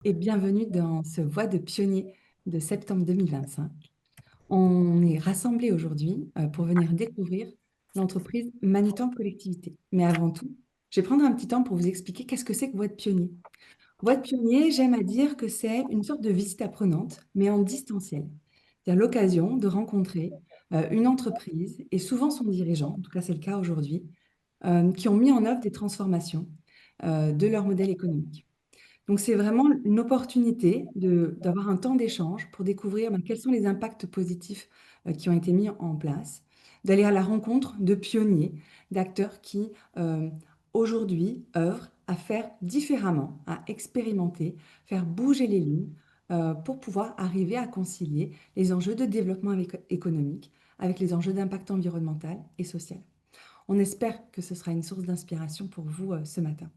Et bienvenue dans ce Voix de pionnier de septembre 2025. On est rassemblés aujourd'hui pour venir découvrir l'entreprise Manutan Collectivité. Mais avant tout, je vais prendre un petit temps pour vous expliquer qu'est-ce que c'est que Voix de pionnier. Voix de pionnier, j'aime à dire que c'est une sorte de visite apprenante, mais en distanciel. C'est-à-dire l'occasion de rencontrer une entreprise et souvent son dirigeant, en tout cas c'est le cas aujourd'hui, qui ont mis en œuvre des transformations de leur modèle économique. Donc, c'est vraiment une opportunité d'avoir un temps d'échange pour découvrir quels sont les impacts positifs qui ont été mis en place, d'aller à la rencontre de pionniers, d'acteurs qui, aujourd'hui, œuvrent à faire différemment, à expérimenter, faire bouger les lignes pour pouvoir arriver à concilier les enjeux de développement économique avec les enjeux d'impact environnemental et social. On espère que ce sera une source d'inspiration pour vous ce matin.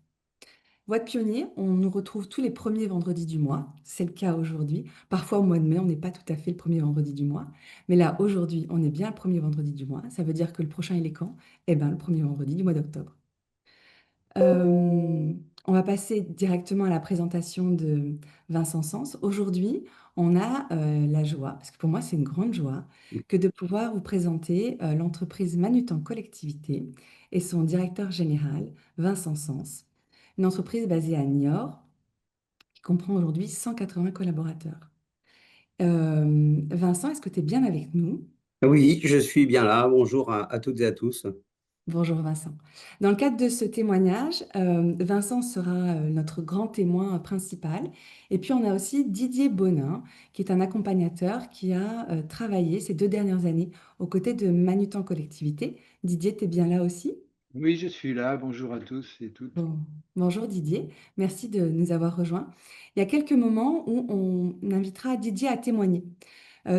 Voix de pionnier, on nous retrouve tous les premiers vendredis du mois. C'est le cas aujourd'hui. Parfois, au mois de mai, on n'est pas tout à fait le premier vendredi du mois. Mais là, aujourd'hui, on est bien le premier vendredi du mois. Ça veut dire que le prochain, il est quand? Eh bien, le premier vendredi du mois d'octobre. Euh, on va passer directement à la présentation de Vincent Sens. Aujourd'hui, on a la joie, parce que pour moi, c'est une grande joie, que de pouvoir vous présenter l'entreprise Manutan Collectivité et son directeur général, Vincent Sens, une entreprise basée à Niort qui comprend aujourd'hui 180 collaborateurs. Vincent, est-ce que tu es bien avec nous? Oui, je suis bien là. Bonjour à toutes et à tous. Bonjour Vincent. Dans le cadre de ce témoignage, Vincent sera notre grand témoin principal. Et puis on a aussi Didier Bonin, qui est un accompagnateur qui a travaillé ces 2 dernières années aux côtés de Manutan Collectivité. Didier, tu es bien là aussi? Oui, je suis là. Bonjour à tous et toutes. Bon. Bonjour Didier, merci de nous avoir rejoints. Il y a quelques moments où on invitera Didier à témoigner.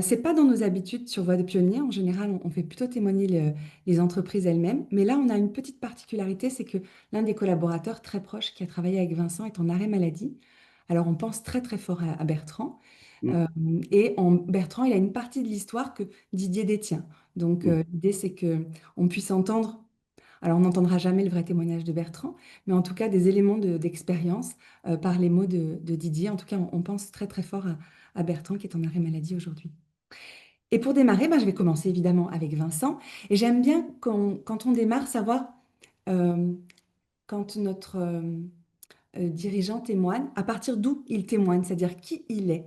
C'est pas dans nos habitudes sur Voix de Pionnier. En général, on fait plutôt témoigner les entreprises elles-mêmes. Mais là, on a une petite particularité, c'est que l'un des collaborateurs très proches qui a travaillé avec Vincent est en arrêt maladie. Alors, on pense très très fort à Bertrand. Mm, Euh, Bertrand, il a une partie de l'histoire que Didier détient. Donc, mm. l'idée, c'est que on puisse entendre. Alors, on n'entendra jamais le vrai témoignage de Bertrand, mais en tout cas des éléments d'expérience par les mots de Didier. En tout cas, on pense très très fort à Bertrand qui est en arrêt maladie aujourd'hui. Et pour démarrer, ben, je vais commencer évidemment avec Vincent. Et j'aime bien quand on démarre, savoir euh, quand notre dirigeant témoigne, à partir d'où il témoigne, c'est-à-dire qui il est.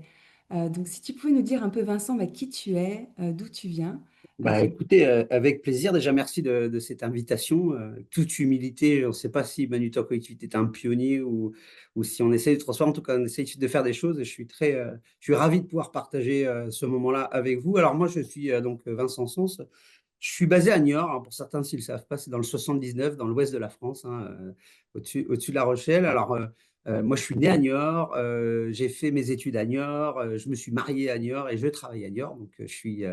Donc si tu pouvais nous dire un peu, Vincent, bah, qui tu es, d'où tu viens. Bah, écoutez, avec plaisir. Déjà, merci de cette invitation. Toute humilité, on ne sait pas si Manutan Collectivité est un pionnier ou si on essaie de transformer. En tout cas, on essaie de faire des choses et je suis ravi de pouvoir partager ce moment-là avec vous. Alors, moi, je suis donc Vincent Sens. Je suis basé à Niort. Alors, pour certains, s'ils ne le savent pas, c'est dans le 79, dans l'ouest de la France, hein, au-dessus de La Rochelle. Alors, moi, je suis né à Niort, j'ai fait mes études à Niort, je me suis marié à Niort et je travaille à Niort. Donc, je suis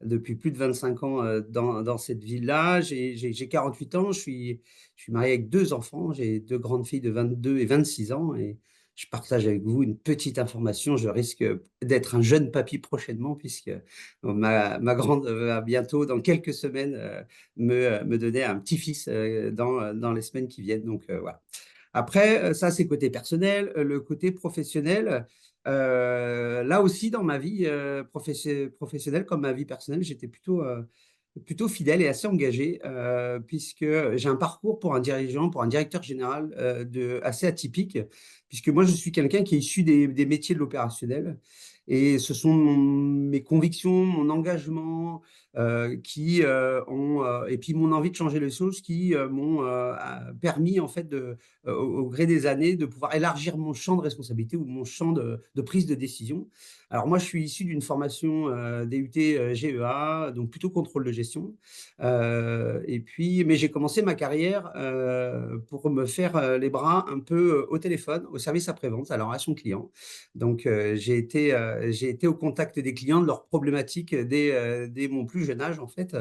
depuis plus de 25 ans dans cette ville-là. J'ai 48 ans, je suis marié avec deux enfants. J'ai deux grandes filles de 22 et 26 ans. Et je partage avec vous une petite information. Je risque d'être un jeune papy prochainement, puisque ma grande va bientôt, dans quelques semaines, me donner un petit-fils dans les semaines qui viennent. Donc voilà. Après, ça, c'est côté personnel. Le côté professionnel, là aussi, dans ma vie professionnelle comme ma vie personnelle, j'étais plutôt fidèle et assez engagé, puisque j'ai un parcours pour un dirigeant, pour un directeur général assez atypique, puisque moi, je suis quelqu'un qui est issu des métiers de l'opérationnel. Et ce sont mes convictions, mon engagement et puis mon envie de changer les choses qui m'ont permis, en fait, au gré des années, de pouvoir élargir mon champ de responsabilité ou mon champ de prise de décision. Alors moi, je suis issu d'une formation DUT GEA, donc plutôt contrôle de gestion. Mais j'ai commencé ma carrière pour me faire les bras un peu au téléphone, au service après-vente, à la relation client. Donc j'ai été au contact des clients, de leurs problématiques dès mon plus jeune âge, en fait.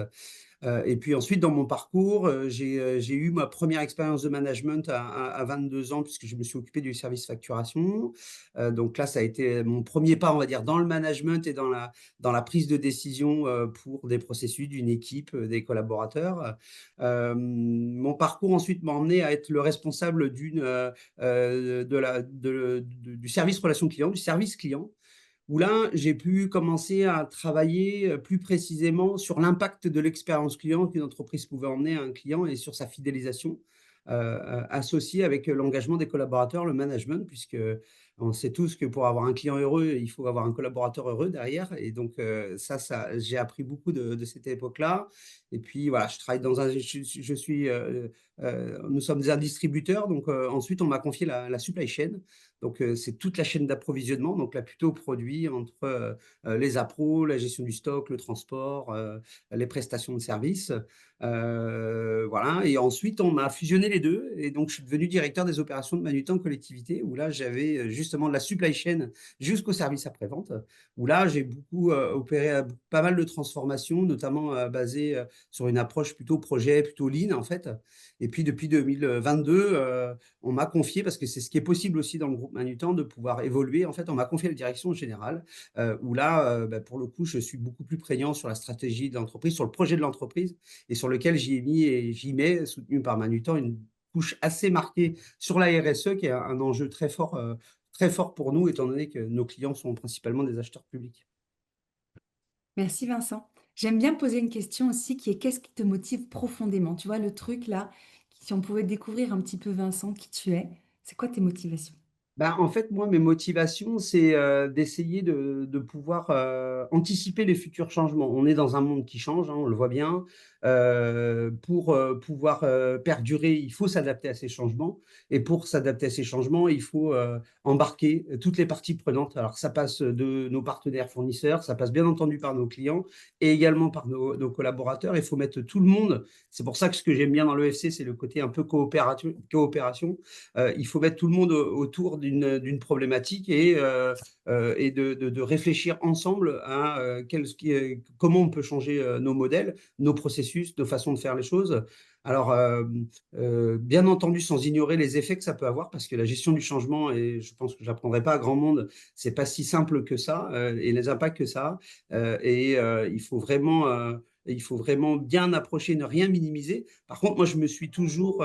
Et puis ensuite, dans mon parcours, j'ai eu ma première expérience de management à 22 ans, puisque je me suis occupé du service facturation. Donc là, ça a été mon premier pas, on va dire, dans le management et dans la prise de décision pour des processus d'une équipe, des collaborateurs. Mon parcours ensuite m'a emmené à être le responsable du service relation client, du service client, où là, j'ai pu commencer à travailler plus précisément sur l'impact de l'expérience client qu'une entreprise pouvait emmener à un client et sur sa fidélisation, associée avec l'engagement des collaborateurs, le management, puisque on sait tous que pour avoir un client heureux, il faut avoir un collaborateur heureux derrière. Et donc, j'ai appris beaucoup de cette époque-là. Et puis, voilà, je travaille dans je suis, nous sommes un distributeur. Donc, ensuite, on m'a confié la supply chain. Donc, c'est toute la chaîne d'approvisionnement, donc là, plutôt produits entre les appros, la gestion du stock, le transport, les prestations de services. Voilà. Et ensuite, on m'a fusionné les deux. Et donc, je suis devenu directeur des opérations de Manutan collectivité, où là, j'avais justement de la supply chain jusqu'au service après-vente, où là, j'ai beaucoup opéré pas mal de transformations, notamment basées sur une approche plutôt projet, plutôt lean, en fait. Et puis, depuis 2022, on m'a confié, parce que c'est ce qui est possible aussi dans le groupe Manutan, de pouvoir évoluer. En fait, on m'a confié la direction générale, où là, pour le coup, je suis beaucoup plus prégnant sur la stratégie de l'entreprise, sur le projet de l'entreprise, et sur lequel j'y ai mis et j'y mets, soutenu par Manutan, une couche assez marquée sur la RSE, qui est un enjeu très fort pour nous, étant donné que nos clients sont principalement des acheteurs publics. Merci Vincent. J'aime bien poser une question aussi qui est qu'est-ce qui te motive profondément? Tu vois, le truc là, si on pouvait découvrir un petit peu Vincent, qui tu es, c'est quoi tes motivations? Ben, en fait, moi, mes motivations, c'est d'essayer de pouvoir anticiper les futurs changements. On est dans un monde qui change, hein, on le voit bien. Pour pouvoir perdurer, il faut s'adapter à ces changements. Et pour s'adapter à ces changements, il faut embarquer toutes les parties prenantes. Alors, ça passe de nos partenaires fournisseurs, ça passe bien entendu par nos clients et également par nos collaborateurs. Il faut mettre tout le monde. C'est pour ça que ce que j'aime bien dans l'EFC, c'est le côté un peu coopération. Il faut mettre tout le monde autour d'une problématique et de réfléchir ensemble à comment on peut changer nos modèles, nos processus, nos façons de faire les choses. Alors, bien entendu, sans ignorer les effets que ça peut avoir, parce que la gestion du changement, et je pense que je n'apprendrai pas à grand monde, c'est pas si simple que ça, et les impacts que ça a. Il faut vraiment bien approcher, ne rien minimiser. Par contre, moi, je me suis toujours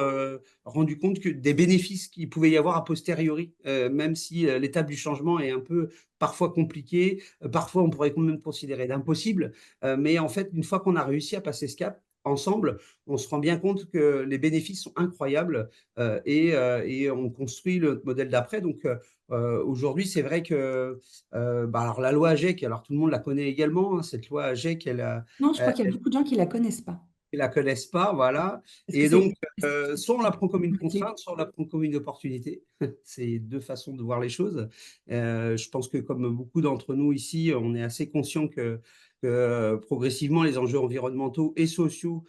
rendu compte que des bénéfices qu'il pouvait y avoir a posteriori, même si l'étape du changement est un peu parfois compliquée, parfois on pourrait quand même considérer d'impossible, mais en fait, une fois qu'on a réussi à passer ce cap, ensemble, on se rend bien compte que les bénéfices sont incroyables et on construit le modèle d'après. Donc, aujourd'hui, c'est vrai que alors la loi AGEC, alors tout le monde la connaît également, hein, cette loi AGEC, Non, je crois qu'il y a beaucoup de gens qui la connaissent pas. ils la connaissent pas, voilà. Est-ce que Et c'est donc, soit on la prend comme une compliqué? contrainte, soit on la prend comme une opportunité. C'est deux façons de voir les choses. Je pense que comme beaucoup d'entre nous ici, on est assez conscient que progressivement, les enjeux environnementaux et sociaux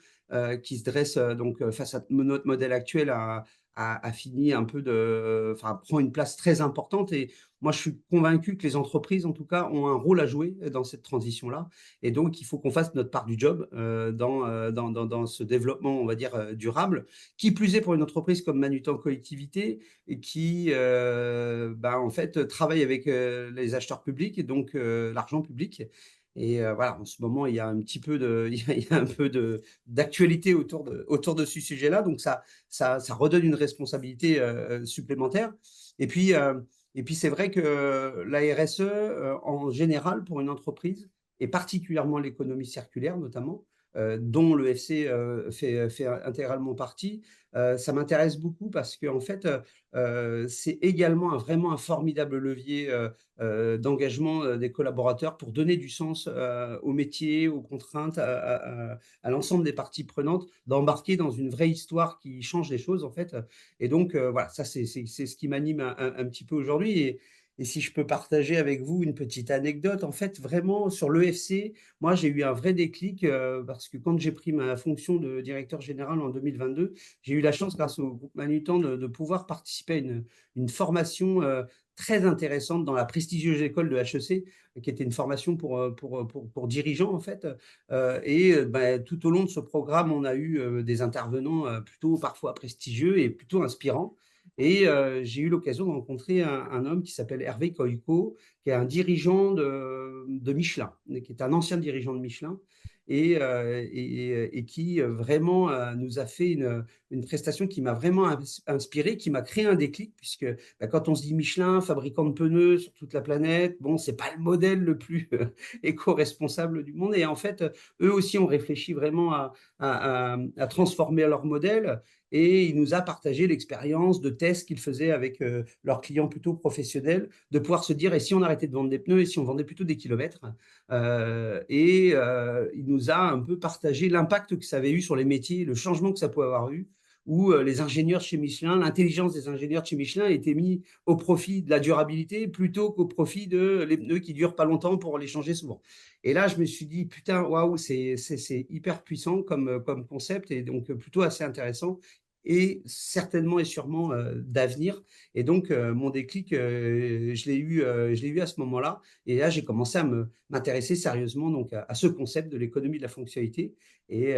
qui se dressent donc face à notre modèle actuel a fini un peu enfin, prend une place très importante. Et moi, je suis convaincu que les entreprises, en tout cas, ont un rôle à jouer dans cette transition-là. Et donc, il faut qu'on fasse notre part du job dans ce développement, on va dire, durable. Qui plus est pour une entreprise comme Manutan Collectivité, et qui, en fait, travaille avec les acheteurs publics et donc l'argent public. Et voilà, en ce moment, il y a un petit peu il y a un peu d'actualité autour de ce sujet-là. Donc, ça redonne une responsabilité supplémentaire. Et puis, c'est vrai que la RSE, en général, pour une entreprise, et particulièrement l'économie circulaire notamment, dont le FC fait intégralement partie. Ça m'intéresse beaucoup parce que en fait, c'est également vraiment un formidable levier d'engagement des collaborateurs pour donner du sens au métier, aux contraintes, à l'ensemble des parties prenantes, d'embarquer dans une vraie histoire qui change les choses en fait. Et donc voilà, ça c'est ce qui m'anime un petit peu aujourd'hui. Et si je peux partager avec vous une petite anecdote, en fait, vraiment sur l'EFC, moi j'ai eu un vrai déclic parce que quand j'ai pris ma fonction de directeur général en 2022, j'ai eu la chance, grâce au groupe Manutan, de pouvoir participer à une formation très intéressante dans la prestigieuse école de HEC, qui était une formation pour dirigeants, en fait. Tout au long de ce programme, on a eu des intervenants plutôt parfois prestigieux et plutôt inspirants. Et j'ai eu l'occasion de rencontrer un homme qui s'appelle Hervé Koiko, qui est un dirigeant de Michelin, qui est un ancien dirigeant de Michelin, et qui vraiment nous a fait une prestation qui m'a vraiment inspiré, qui m'a créé un déclic, puisque quand on se dit Michelin, fabricant de pneus sur toute la planète, bon, c'est pas le modèle le plus éco-responsable du monde. Et en fait, eux aussi ont réfléchi vraiment à transformer leur modèle. Et il nous a partagé l'expérience de tests qu'ils faisaient avec leurs clients plutôt professionnels, de pouvoir se dire, et si on arrêtait de vendre des pneus, et si on vendait plutôt des kilomètres. Il nous a un peu partagé l'impact que ça avait eu sur les métiers, le changement que ça pouvait avoir eu, où les ingénieurs chez Michelin, l'intelligence des ingénieurs chez Michelin était mise au profit de la durabilité plutôt qu'au profit de les pneus qui durent pas longtemps pour les changer souvent. Et là, je me suis dit, putain, waouh, c'est hyper puissant comme concept, et donc plutôt assez intéressant, et certainement et sûrement d'avenir. Et donc, mon déclic, je l'ai eu à ce moment-là. Et là, j'ai commencé à m'intéresser sérieusement donc, à ce concept de l'économie de la fonctionnalité. Et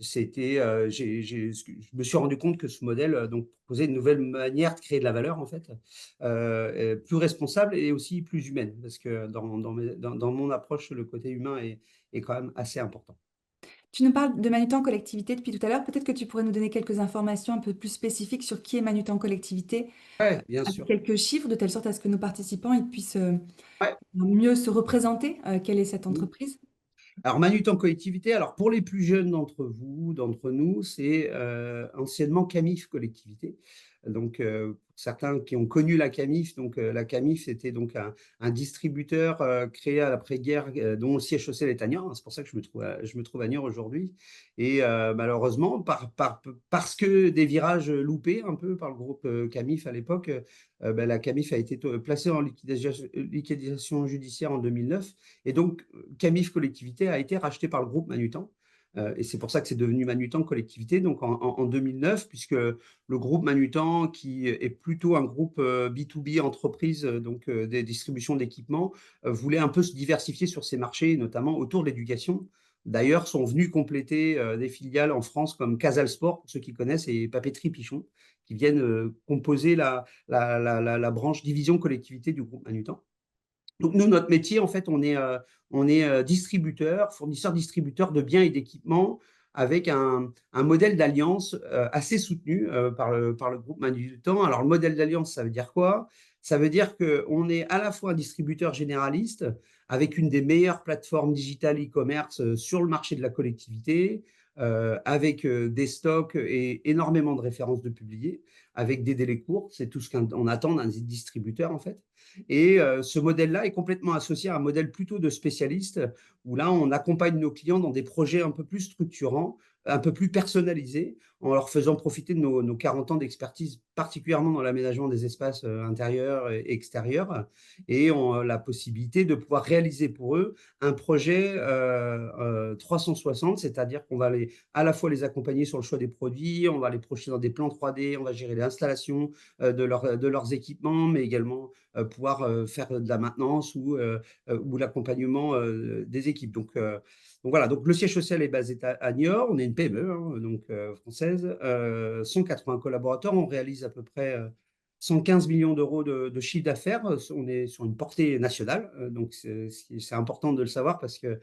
je me suis rendu compte que ce modèle donc, proposait une nouvelle manière de créer de la valeur, en fait, plus responsable et aussi plus humaine, parce que dans mon approche, le côté humain est quand même assez important. Tu nous parles de Manutan Collectivité depuis tout à l'heure. Peut-être que tu pourrais nous donner quelques informations un peu plus spécifiques sur qui est Manutan Collectivité, Ouais, bien avec sûr. quelques chiffres, de telle sorte à ce que nos participants ils puissent Ouais. mieux se représenter quelle est cette entreprise. Alors, Manutan Collectivité, alors pour les plus jeunes d'entre vous, d'entre nous, c'est anciennement Camif Collectivité. Donc, pour certains qui ont connu la Camif, donc la Camif, c'était donc un distributeur créé à l'après-guerre, dont le siège social est à Niort. C'est pour ça que je me trouve à Niort aujourd'hui. Et malheureusement, parce que des virages loupés un peu par le groupe Camif à l'époque, la Camif a été placée en liquidation judiciaire en 2009. Et donc, Camif Collectivité a été racheté par le groupe Manutan. Et c'est pour ça que c'est devenu Manutan Collectivité, donc en 2009, puisque le groupe Manutan, qui est plutôt un groupe B2B entreprise, donc des distributions d'équipements, voulait un peu se diversifier sur ses marchés, notamment autour de l'éducation. D'ailleurs, sont venus compléter des filiales en France comme Casal Sport, pour ceux qui connaissent, et Papeterie Pichon, qui viennent composer la branche division collectivité du groupe Manutan. Donc, nous, notre métier, en fait, on est distributeur, fournisseur-distributeur de biens et d'équipements avec un modèle d'alliance assez soutenu par le groupe Manutan. Alors, le modèle d'alliance, ça veut dire quoi? Ça veut dire qu'on est à la fois un distributeur généraliste avec une des meilleures plateformes digitales e-commerce sur le marché de la collectivité, avec des stocks et énormément de références de publiés, avec des délais courts. C'est tout ce qu'on attend d'un distributeur, en fait. Et ce modèle-là est complètement associé à un modèle plutôt de spécialiste, où là, on accompagne nos clients dans des projets un peu plus structurants, un peu plus personnalisés, en leur faisant profiter de nos 40 ans d'expertise, particulièrement dans l'aménagement des espaces intérieurs et extérieurs, et ont la possibilité de pouvoir réaliser pour eux un projet 360, c'est-à-dire qu'on va à la fois les accompagner sur le choix des produits, on va les projeter dans des plans 3D, on va gérer l'installation de leurs équipements, mais également pouvoir faire de la maintenance ou l'accompagnement des équipes. Donc voilà, donc le siège social est basé à Niort, on est une PME donc, française, 180 collaborateurs, on réalise à peu près 115 millions d'euros de chiffre d'affaires, on est sur une portée nationale, donc c'est important de le savoir parce que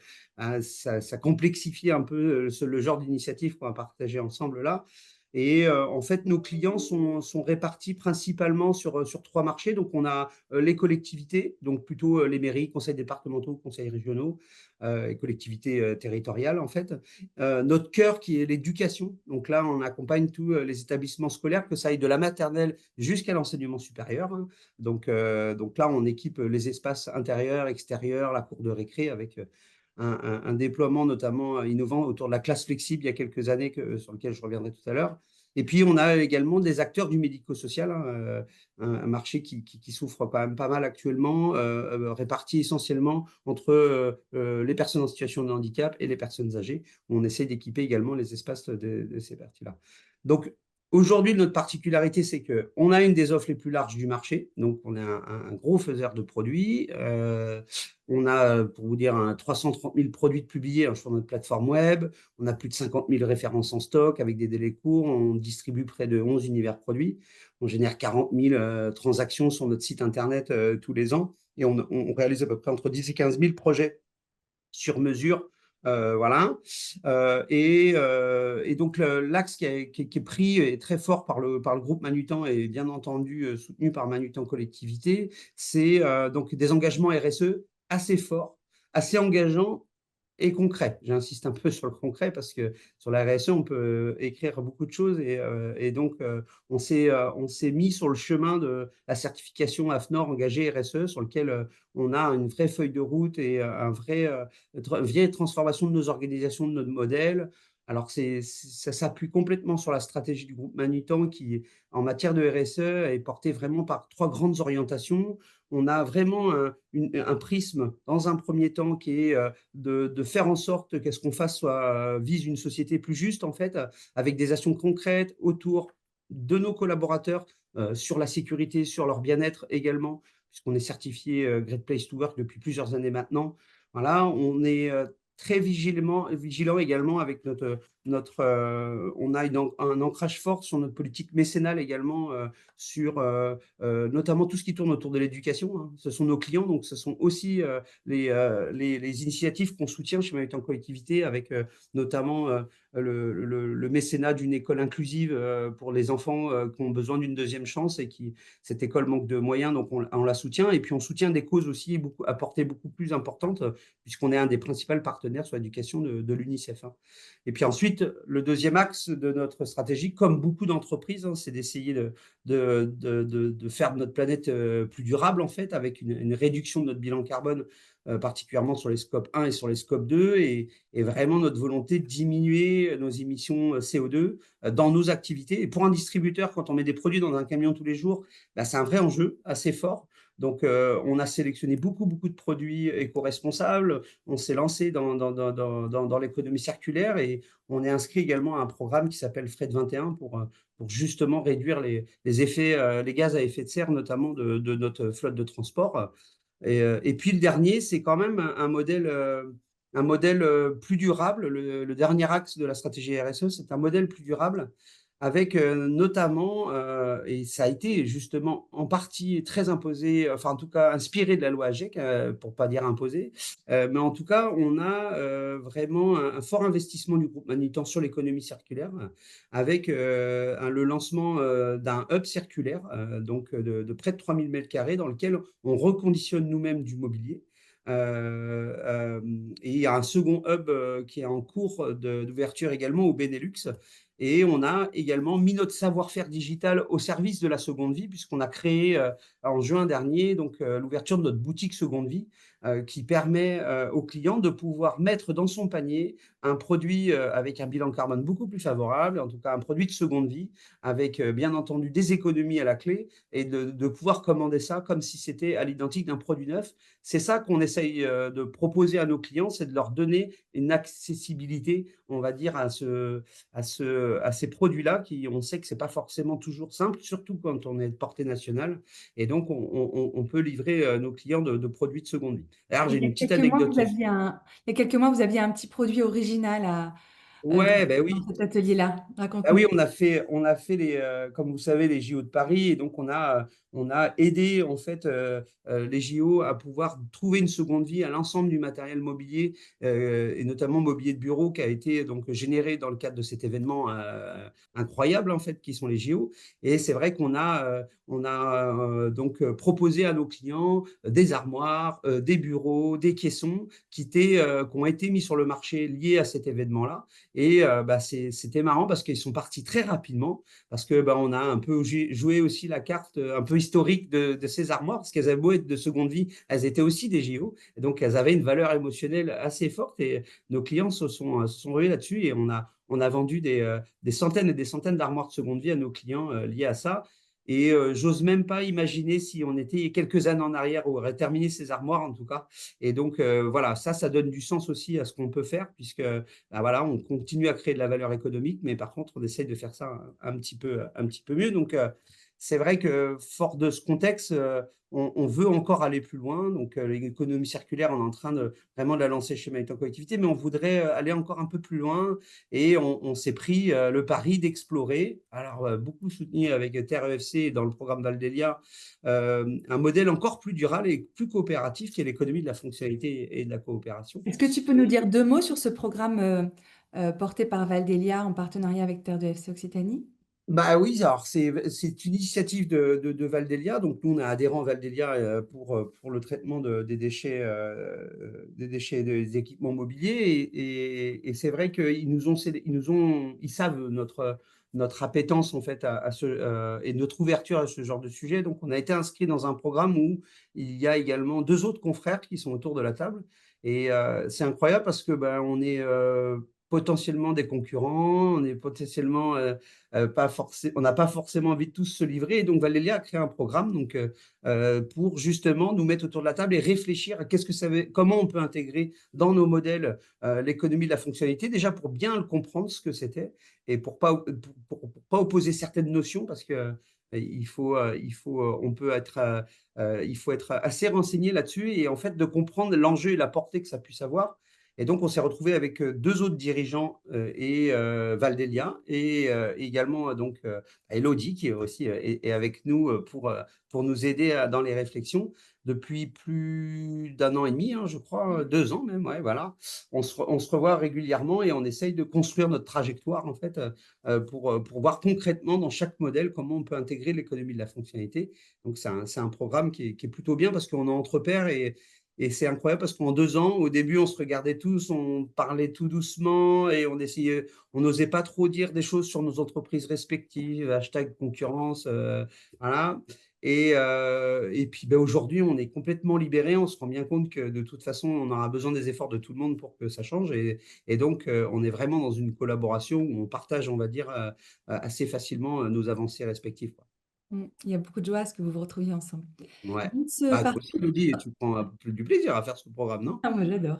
ça complexifie un peu le genre d'initiative qu'on va partager ensemble là. Et en fait, nos clients sont répartis principalement sur trois marchés. Donc, on a les collectivités, donc plutôt les mairies, conseils départementaux, conseils régionaux et collectivités territoriales, en fait. Notre cœur qui est l'éducation. Donc là, on accompagne tous les établissements scolaires, que ça aille de la maternelle jusqu'à l'enseignement supérieur. Donc là, on équipe les espaces intérieurs, extérieurs, la cour de récré avec un déploiement notamment innovant autour de la classe flexible il y a quelques années sur lequel je reviendrai tout à l'heure. Et puis, on a également des acteurs du médico-social, un marché qui souffre quand même pas mal actuellement, réparti essentiellement entre les personnes en situation de handicap et les personnes âgées. On essaie d'équiper également les espaces de ces parties-là. Donc, Aujourd'hui, notre particularité, c'est qu'on a une des offres les plus larges du marché. Donc, on est un gros faiseur de produits. On a, pour vous dire, 330 000 produits publiés sur notre plateforme web. On a plus de 50 000 références en stock avec des délais courts. On distribue près de 11 univers produits. On génère 40 000 transactions sur notre site Internet tous les ans. Et on réalise à peu près entre 10 et 15 000 projets sur mesure. Voilà. Et donc, l'axe qui est pris est très fort par le groupe Manutan et bien entendu soutenu par Manutan Collectivité. C'est donc des engagements RSE assez forts, assez engageants et concret. J'insiste un peu sur le concret parce que sur la RSE, on peut écrire beaucoup de choses et donc on s'est mis sur le chemin de la certification AFNOR engagée RSE sur lequel on a une vraie feuille de route et une vraie transformation de nos organisations, de notre modèle. Alors, ça s'appuie complètement sur la stratégie du groupe Manutan qui, en matière de RSE, est portée vraiment par 3 grandes orientations. On a vraiment un prisme, dans un premier temps, qui est de faire en sorte que ce qu'on fasse vise une société plus juste, en fait, avec des actions concrètes autour de nos collaborateurs sur la sécurité, sur leur bien-être également, puisqu'on est certifié Great Place to Work depuis plusieurs années maintenant. Voilà, on est très vigilant également avec on a un ancrage fort sur notre politique mécénale également, sur notamment tout ce qui tourne autour de l'éducation. Hein. Ce sont nos clients, donc ce sont aussi les initiatives qu'on soutient chez Manutan Collectivité, avec notamment le mécénat d'une école inclusive pour les enfants qui ont besoin d'une deuxième chance et cette école manque de moyens, donc on la soutient. Et puis on soutient des causes aussi à portée beaucoup plus importante, puisqu'on est un des principaux partenaires sur l'éducation de l'UNICEF. Hein. Et puis ensuite, le deuxième axe de notre stratégie, comme beaucoup d'entreprises, hein, c'est d'essayer de faire de notre planète plus durable, en fait, avec une réduction de notre bilan carbone, particulièrement sur les scopes 1 et sur les scopes 2, et vraiment notre volonté de diminuer nos émissions CO2 dans nos activités. Et pour un distributeur, quand on met des produits dans un camion tous les jours, bah, c'est un vrai enjeu assez fort. Donc, on a sélectionné beaucoup de produits éco-responsables. On s'est lancé dans l'économie circulaire et on est inscrit également à un programme qui s'appelle Fred 21 pour justement réduire les effets, les gaz à effet de serre, notamment de notre flotte de transport. Et puis le dernier, c'est quand même un modèle plus durable. Le dernier axe de la stratégie RSE, c'est un modèle plus durable avec notamment, et ça a été justement en partie très imposé, enfin en tout cas inspiré de la loi AGEC, pour pas dire imposé, mais en tout cas on a vraiment un fort investissement du groupe Manutan sur l'économie circulaire, avec le lancement d'un hub circulaire, donc près de 3000 m² dans lequel on reconditionne nous-mêmes du mobilier. Et il y a un second hub qui est en cours d'ouverture également au Benelux. Et on a également mis notre savoir-faire digital au service de la seconde vie, puisqu'on a créé en juin dernier l'ouverture de notre boutique seconde vie, qui permet aux clients de pouvoir mettre dans son panier un produit avec un bilan carbone beaucoup plus favorable, en tout cas un produit de seconde vie, avec bien entendu des économies à la clé, et de pouvoir commander ça comme si c'était à l'identique d'un produit neuf. C'est ça qu'on essaye de proposer à nos clients, c'est de leur donner une accessibilité, on va dire, à ces produits-là, qui, on sait que ce n'est pas forcément toujours simple, surtout quand on est de portée nationale. Et donc, on peut livrer nos clients de produits de seconde vie. Alors, j'ai une petite anecdote. Il y a quelques mois, vous aviez un petit produit original Ouais, ben dans oui. cet atelier-là. Ah oui, Raconte-nous. on a fait comme vous savez, les JO de Paris, et donc on a aidé en fait les JO à pouvoir trouver une seconde vie à l'ensemble du matériel mobilier, et notamment mobilier de bureau qui a été donc généré dans le cadre de cet événement incroyable en fait qui sont les JO. Et c'est vrai on a donc proposé à nos clients des armoires, des bureaux, des caissons qui ont été mis sur le marché liés à cet événement-là. Et bah, c'était marrant parce qu'ils sont partis très rapidement, parce que bah, on a un peu joué aussi la carte un peu historique de ces armoires, parce qu'elles avaient beau être de seconde vie, elles étaient aussi des JO, et donc elles avaient une valeur émotionnelle assez forte, et nos clients se sont rués là-dessus, et on a vendu des centaines et des centaines d'armoires de seconde vie à nos clients liés à ça. Et j'ose même pas imaginer si on était quelques années en arrière, ou aurait terminé ces armoires en tout cas. Et donc voilà, ça donne du sens aussi à ce qu'on peut faire, puisque bah, voilà, on continue à créer de la valeur économique, mais par contre, on essaye de faire ça un petit peu mieux. Donc c'est vrai que fort de ce contexte, on veut encore aller plus loin. Donc l'économie circulaire, on est en train de vraiment de la lancer chez Manutan Collectivité, mais on voudrait aller encore un peu plus loin. Et on s'est pris le pari d'explorer, alors beaucoup soutenu avec Terre EFC dans le programme Valdelia, un modèle encore plus durable et plus coopératif qui est l'économie de la fonctionnalité et de la coopération. Est-ce que tu peux nous dire 2 mots sur ce programme porté par Valdelia en partenariat avec Terre de FC Occitanie? Bah oui, alors c'est une initiative de Valdelia. Donc nous, on est adhérent à Valdelia pour le traitement des déchets, des équipements mobiliers. Et c'est vrai ils savent notre appétence en fait et notre ouverture à ce genre de sujet. Donc on a été inscrit dans un programme où il y a également 2 autres confrères qui sont autour de la table. Et c'est incroyable parce que on est potentiellement des concurrents, on est potentiellement on n'a pas forcément envie de tous se livrer. Et donc, Valélia a créé un programme pour justement nous mettre autour de la table et réfléchir à comment on peut intégrer dans nos modèles l'économie de la fonctionnalité, déjà pour bien le comprendre ce que c'était et pour pas opposer certaines notions parce que il faut être assez renseigné là-dessus et en fait de comprendre l'enjeu et la portée que ça puisse avoir. Et donc, on s'est retrouvé avec 2 autres dirigeants et Valdelia et également donc Elodie qui est aussi est avec nous pour nous aider dans les réflexions depuis plus d'1 an et demi, hein, je crois, 2 ans même. Ouais, voilà. On se revoit régulièrement et on essaye de construire notre trajectoire en fait pour voir concrètement dans chaque modèle comment on peut intégrer l'économie de la fonctionnalité. Donc, c'est un programme qui est plutôt bien parce qu'on est entre pairs et c'est incroyable parce qu'en 2 ans, au début, on se regardait tous, on parlait tout doucement et on n'osait pas trop dire des choses sur nos entreprises respectives, hashtag concurrence, voilà. Et puis aujourd'hui, on est complètement libéré, on se rend bien compte que de toute façon, on aura besoin des efforts de tout le monde pour que ça change. Et donc, on est vraiment dans une collaboration où on partage, on va dire, assez facilement nos avancées respectives, quoi. Il y a beaucoup de joie à ce que vous vous retrouviez ensemble. Ouais. Dans ce Bah, toi aussi, parcours, Elodie, tu prends un peu du plaisir à faire ce programme, non? moi j'adore.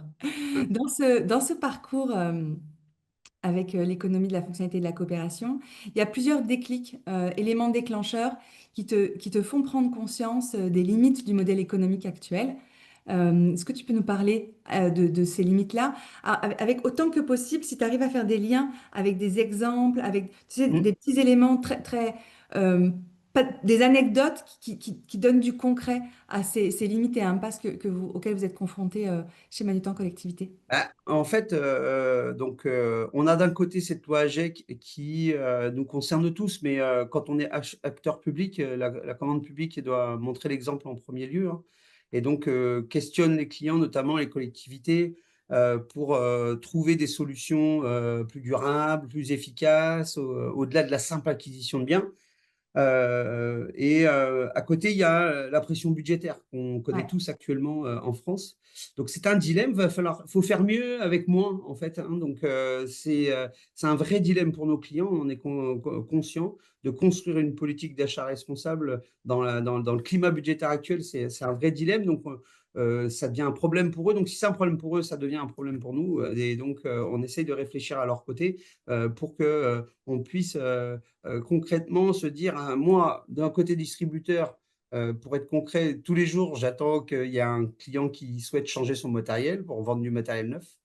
Dans ce parcours avec l'économie de la fonctionnalité et de la coopération, il y a plusieurs déclics, éléments déclencheurs qui te font prendre conscience des limites du modèle économique actuel. Est-ce que tu peux nous parler de ces limites-là, avec autant que possible, si tu arrives à faire des liens avec des exemples, avec tu sais, des petits éléments très, très, des anecdotes qui donnent du concret à ces limites et impasses auxquelles vous êtes confrontés chez Manutan Collectivité? Ah, en fait, on a d'un côté cette loi AGEC qui nous concerne tous, mais quand on est acteur public, la commande publique elle doit montrer l'exemple en premier lieu, hein. Et donc questionne les clients, notamment les collectivités, pour trouver des solutions plus durables, plus efficaces, au-delà de la simple acquisition de biens. À côté, il y a la pression budgétaire qu'on connaît Ouais. tous actuellement en France. Donc, c'est un dilemme. Faut faire mieux avec moins, en fait, hein. Donc, c'est un vrai dilemme pour nos clients. On est conscient de construire une politique d'achat responsable dans le climat budgétaire actuel. C'est un vrai dilemme. Donc, ça devient un problème pour eux. Donc, si c'est un problème pour eux, ça devient un problème pour nous. Et donc, on essaye de réfléchir à leur côté pour que on puisse concrètement se dire, hein, moi, d'un côté distributeur, pour être concret, tous les jours, j'attends qu'il y ait un client qui souhaite changer son matériel pour vendre du matériel neuf.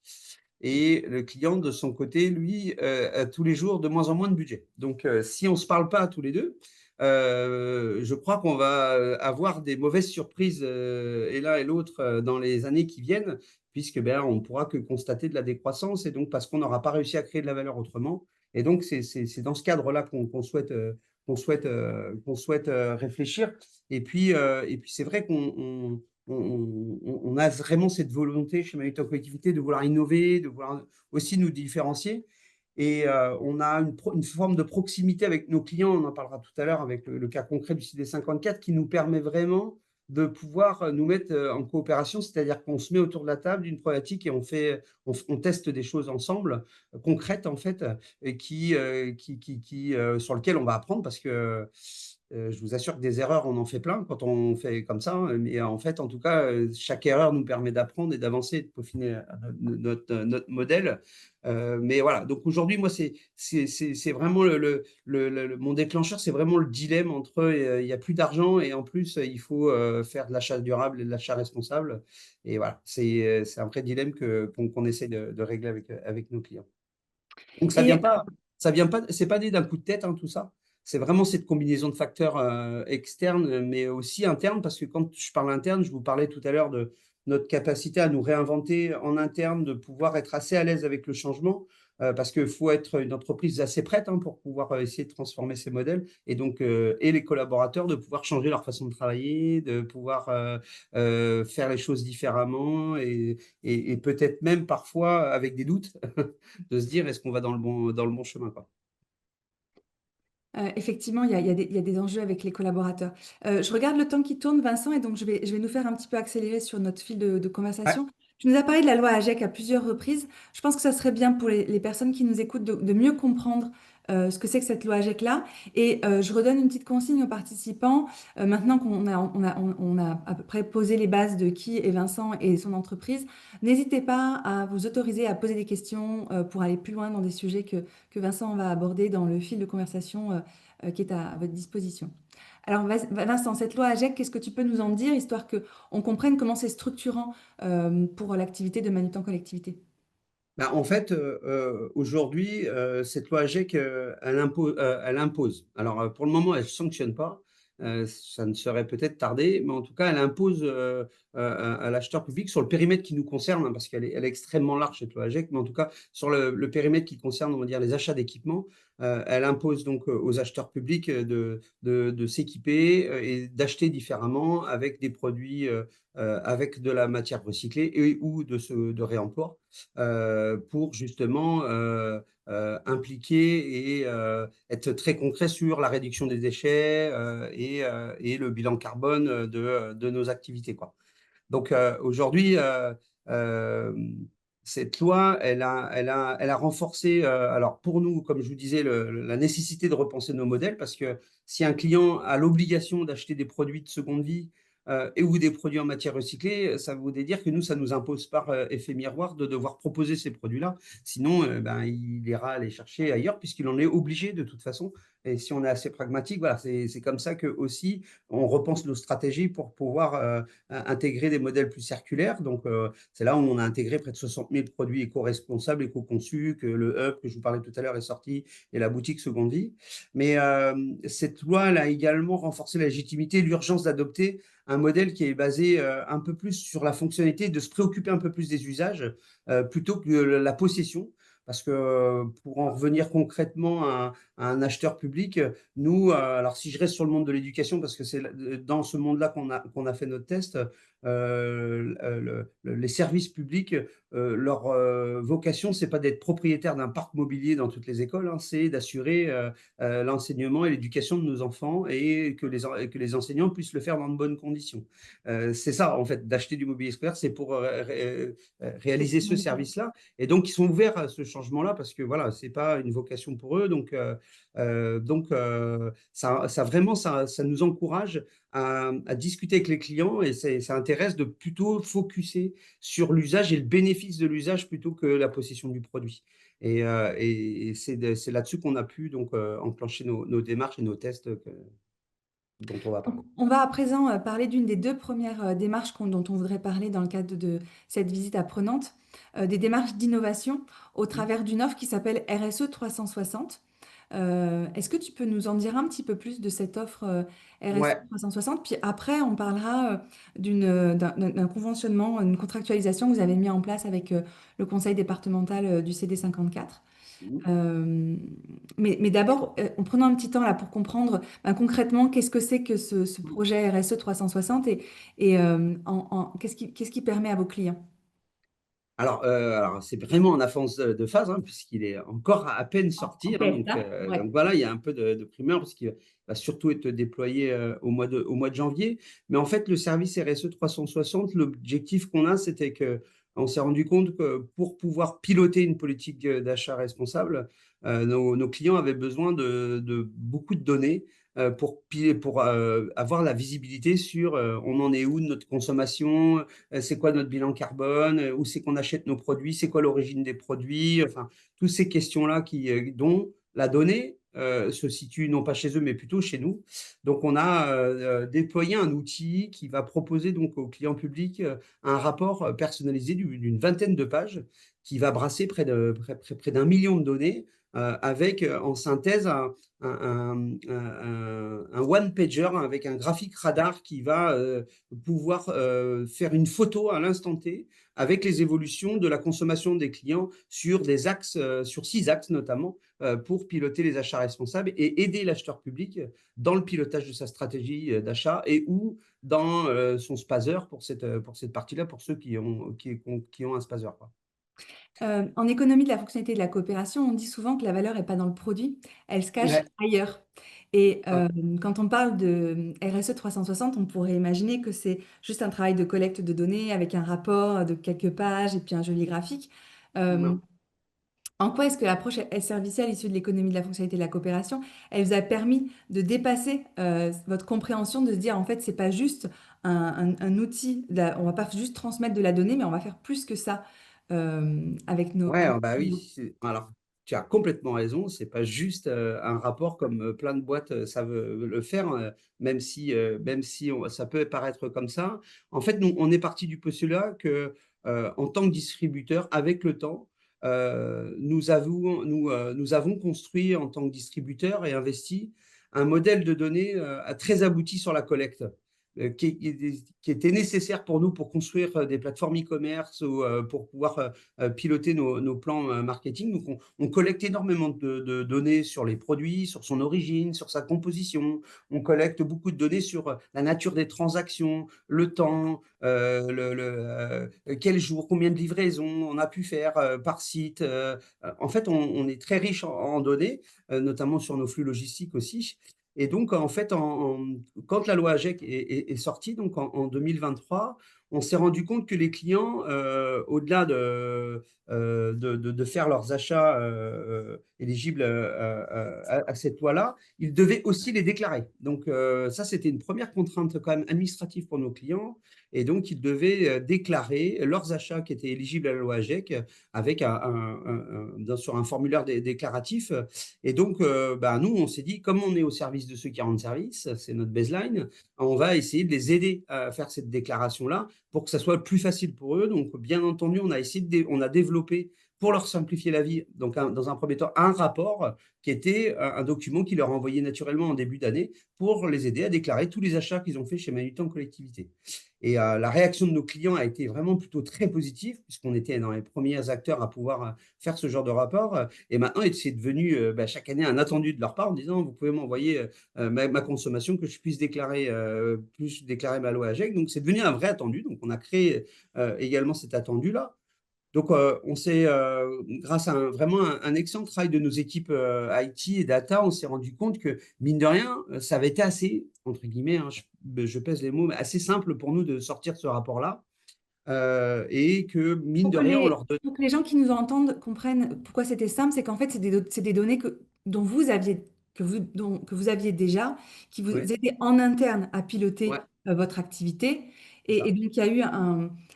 Et le client, de son côté, lui, a tous les jours de moins en moins de budget. Donc, si on ne se parle pas tous les deux, je crois qu'on va avoir des mauvaises surprises et l'un et l'autre dans les années qui viennent, puisque on ne pourra que constater de la décroissance et donc parce qu'on n'aura pas réussi à créer de la valeur autrement. Et donc, c'est dans ce cadre-là qu'on souhaite réfléchir. Et puis c'est vrai qu'on a vraiment cette volonté chez Manutan Collectivité de vouloir innover, de vouloir aussi nous différencier. Et on a une forme de proximité avec nos clients, on en parlera tout à l'heure avec le cas concret du CD54 qui nous permet vraiment de pouvoir nous mettre en coopération, c'est-à-dire qu'on se met autour de la table d'une problématique et on teste des choses ensemble, concrètes en fait, et sur lesquelles on va apprendre parce que je vous assure que des erreurs, on en fait plein quand on fait comme ça, hein, mais en fait, en tout cas, chaque erreur nous permet d'apprendre et d'avancer, de peaufiner notre modèle. Mais voilà, donc aujourd'hui, moi, c'est vraiment mon déclencheur, c'est vraiment le dilemme entre il n'y a plus d'argent et en plus, il faut faire de l'achat durable et de l'achat responsable. Et voilà, c'est un vrai dilemme qu'on essaie de régler avec nos clients. Donc, Et ça vient pas, c'est pas né d'un coup de tête, hein, tout ça. C'est vraiment cette combinaison de facteurs externes, mais aussi internes, parce que quand je parle interne, je vous parlais tout à l'heure de notre capacité à nous réinventer en interne, de pouvoir être assez à l'aise avec le changement, parce qu'il faut être une entreprise assez prête, hein, pour pouvoir essayer de transformer ces modèles, et donc, et les collaborateurs, de pouvoir changer leur façon de travailler, de pouvoir faire les choses différemment, et peut-être même parfois avec des doutes, de se dire est-ce qu'on va dans le bon chemin, quoi. Effectivement, il y a des enjeux avec les collaborateurs. Je regarde le temps qui tourne, Vincent, et donc je vais nous faire un petit peu accélérer sur notre fil de Ouais. conversation. Tu nous as parlé de la loi AGEC à plusieurs reprises. Je pense que ça serait bien pour les personnes qui nous écoutent de mieux comprendre ce que c'est que cette loi AGEC-là. Et je redonne une petite consigne aux participants. Maintenant qu'on a à peu près posé les bases de qui est Vincent et son entreprise, n'hésitez pas à vous autoriser à poser des questions pour aller plus loin dans des sujets que Vincent va aborder dans le fil de conversation qui est à votre disposition. Alors Vincent, cette loi AGEC, qu'est-ce que tu peux nous en dire, histoire qu'on comprenne comment c'est structurant pour l'activité de Manutan Collectivité? Bah, en fait, aujourd'hui, cette loi AGEC, elle impose. Alors, pour le moment, elle ne sanctionne pas. Ça ne serait peut-être tardé, mais en tout cas, elle impose à l'acheteur public sur le périmètre qui nous concerne, hein, parce elle est extrêmement large, cette loi AGEC, mais en tout cas, sur le périmètre qui concerne, on va dire, les achats d'équipements, elle impose donc aux acheteurs publics de s'équiper et d'acheter différemment avec des produits, avec de la matière recyclée ou de réemploi, pour justement impliquer et être très concret sur la réduction des déchets et le bilan carbone de nos activités, quoi. Donc aujourd'hui, euh, cette loi, elle a renforcé, alors pour nous, comme je vous disais, la nécessité de repenser nos modèles, parce que si un client a l'obligation d'acheter des produits de seconde vie et ou des produits en matière recyclée, ça voudrait dire que nous, ça nous impose par effet miroir de devoir proposer ces produits-là. Sinon, ben, il ira les chercher ailleurs puisqu'il en est obligé de toute façon. Et si on est assez pragmatique, voilà, c'est comme ça que aussi on repense nos stratégies pour pouvoir intégrer des modèles plus circulaires. Donc, c'est là où on a intégré près de 60 000 produits éco-responsables, éco-conçus, que le hub que je vous parlais tout à l'heure est sorti et la boutique Seconde Vie. Mais cette loi, elle a également renforcé la légitimité et l'urgence d'adopter un modèle qui est basé un peu plus sur la fonctionnalité, de se préoccuper un peu plus des usages plutôt que la possession. Parce que pour en revenir concrètement à un acheteur public, nous, alors si je reste sur le monde de l'éducation, parce que c'est dans ce monde-là qu'on a fait notre test, les services publics, leur vocation, c'est pas d'être propriétaire d'un parc mobilier dans toutes les écoles, hein, c'est d'assurer l'enseignement et l'éducation de nos enfants et que les enseignants puissent le faire dans de bonnes conditions. C'est ça, en fait, d'acheter du mobilier scolaire, c'est pour réaliser ce service-là. Et donc, ils sont ouverts à ce changement-là parce que voilà, c'est pas une vocation pour eux. Ça vraiment, ça nous encourage à discuter avec les clients et ça intéresse de plutôt focuser sur l'usage et le bénéfice de l'usage plutôt que la possession du produit. Et c'est là-dessus qu'on a pu donc enclencher nos démarches et nos tests dont on va parler. On va à présent parler d'une des deux premières démarches dont on voudrait parler dans le cadre de cette visite apprenante, des démarches d'innovation au travers d'une offre qui s'appelle RSE 360. Est-ce que tu peux nous en dire un petit peu plus de cette offre RSE Ouais. 360? Puis après, on parlera d'un conventionnement, une contractualisation que vous avez mis en place avec le conseil départemental du CD 54. Euh, mais d'abord, en prenant un petit temps là pour comprendre ben, concrètement qu'est-ce que c'est que ce projet RSE 360 et qu'est-ce qui permet à vos clients? Alors c'est vraiment en avance de phase, hein, puisqu'il est encore à peine En sorti, hein, PSA, ouais. donc voilà, il y a un peu de primeur parce qu'il va surtout être déployé au mois de janvier. Mais en fait, le service RSE 360, l'objectif qu'on a, c'était que on s'est rendu compte que pour pouvoir piloter une politique d'achat responsable, nos clients avaient besoin de beaucoup de données pour avoir la visibilité sur on en est où de notre consommation, c'est quoi notre bilan carbone, où c'est qu'on achète nos produits, c'est quoi l'origine des produits, enfin, toutes ces questions-là dont la donnée se situe non pas chez eux, mais plutôt chez nous. Donc, on a déployé un outil qui va proposer donc aux clients publics un rapport personnalisé d'une vingtaine de pages qui va brasser près d'un million de données avec en synthèse un one-pager avec un graphique radar qui va pouvoir faire une photo à l'instant T avec les évolutions de la consommation des clients sur des axes, sur 6 axes notamment, pour piloter les achats responsables et aider l'acheteur public dans le pilotage de sa stratégie d'achat et ou dans son spazer pour cette partie-là, pour ceux qui ont un spazer, quoi. En économie de la fonctionnalité et de la coopération, on dit souvent que la valeur n'est pas dans le produit, elle se cache Ouais, ailleurs. Et ouais, quand on parle de RSE 360, on pourrait imaginer que c'est juste un travail de collecte de données avec un rapport de quelques pages et puis un joli graphique. Euh, non. En quoi est-ce que l'approche servicielle issue de l'économie de la fonctionnalité et de la coopération, elle vous a permis de dépasser votre compréhension, de se dire en fait, c'est pas juste un outil, on va pas juste transmettre de la donnée, mais on va faire plus que ça avec Ouais, avec bah oui. nos- Alors, tu as complètement raison. C'est pas juste un rapport comme plein de boîtes savent le faire, même si ça peut paraître comme ça. En fait, nous, on est parti du postulat que, en tant que distributeur, avec le temps, nous avons construit en tant que distributeur et investi un modèle de données très abouti sur la collecte. Qui était nécessaire pour nous pour construire des plateformes e-commerce ou pour pouvoir piloter nos plans marketing. Donc, on collecte énormément de données sur les produits, sur son origine, sur sa composition. On collecte beaucoup de données sur la nature des transactions, le temps, quel jour, combien de livraisons on a pu faire par site. En fait, on est très riche en données, notamment sur nos flux logistiques aussi. Et donc, en fait, quand la loi AGEC est sortie, donc en 2023, on s'est rendu compte que les clients, au-delà de faire leurs achats éligibles à cette loi-là, ils devaient aussi les déclarer. Donc, ça, c'était une première contrainte quand même administrative pour nos clients. Et donc, ils devaient déclarer leurs achats qui étaient éligibles à la loi AGEC avec sur un formulaire déclaratif. Et donc, bah, nous, on s'est dit, comme on est au service de ceux qui rendent service, c'est notre baseline, on va essayer de les aider à faire cette déclaration-là pour que ça soit plus facile pour eux. Donc, bien entendu, on a développé pour leur simplifier la vie, donc dans un premier temps, un rapport qui était un document qui leur envoyait naturellement en début d'année pour les aider à déclarer tous les achats qu'ils ont fait chez Manutan Collectivité. Et la réaction de nos clients a été vraiment plutôt très positive, puisqu'on était dans les premiers acteurs à pouvoir faire ce genre de rapport. Et maintenant, c'est devenu chaque année un attendu de leur part en disant, vous pouvez m'envoyer ma consommation, que je puisse déclarer ma loi AGEC. Donc, c'est devenu un vrai attendu. Donc, on a créé également cet attendu-là. Donc, grâce à vraiment un excellent travail de nos équipes IT et data, on s'est rendu compte que, mine de rien, ça avait été assez, entre guillemets, hein, je pèse les mots, mais assez simple pour nous de sortir ce rapport-là. Et que, mine de rien, on leur donne. pour que les gens qui nous entendent comprennent pourquoi c'était simple, c'est qu'en fait, c'est des données dont vous aviez, que vous aviez déjà, qui vous Ouais, aidaient en interne à piloter ouais, votre activité. c'est Et ça. donc, il y a eu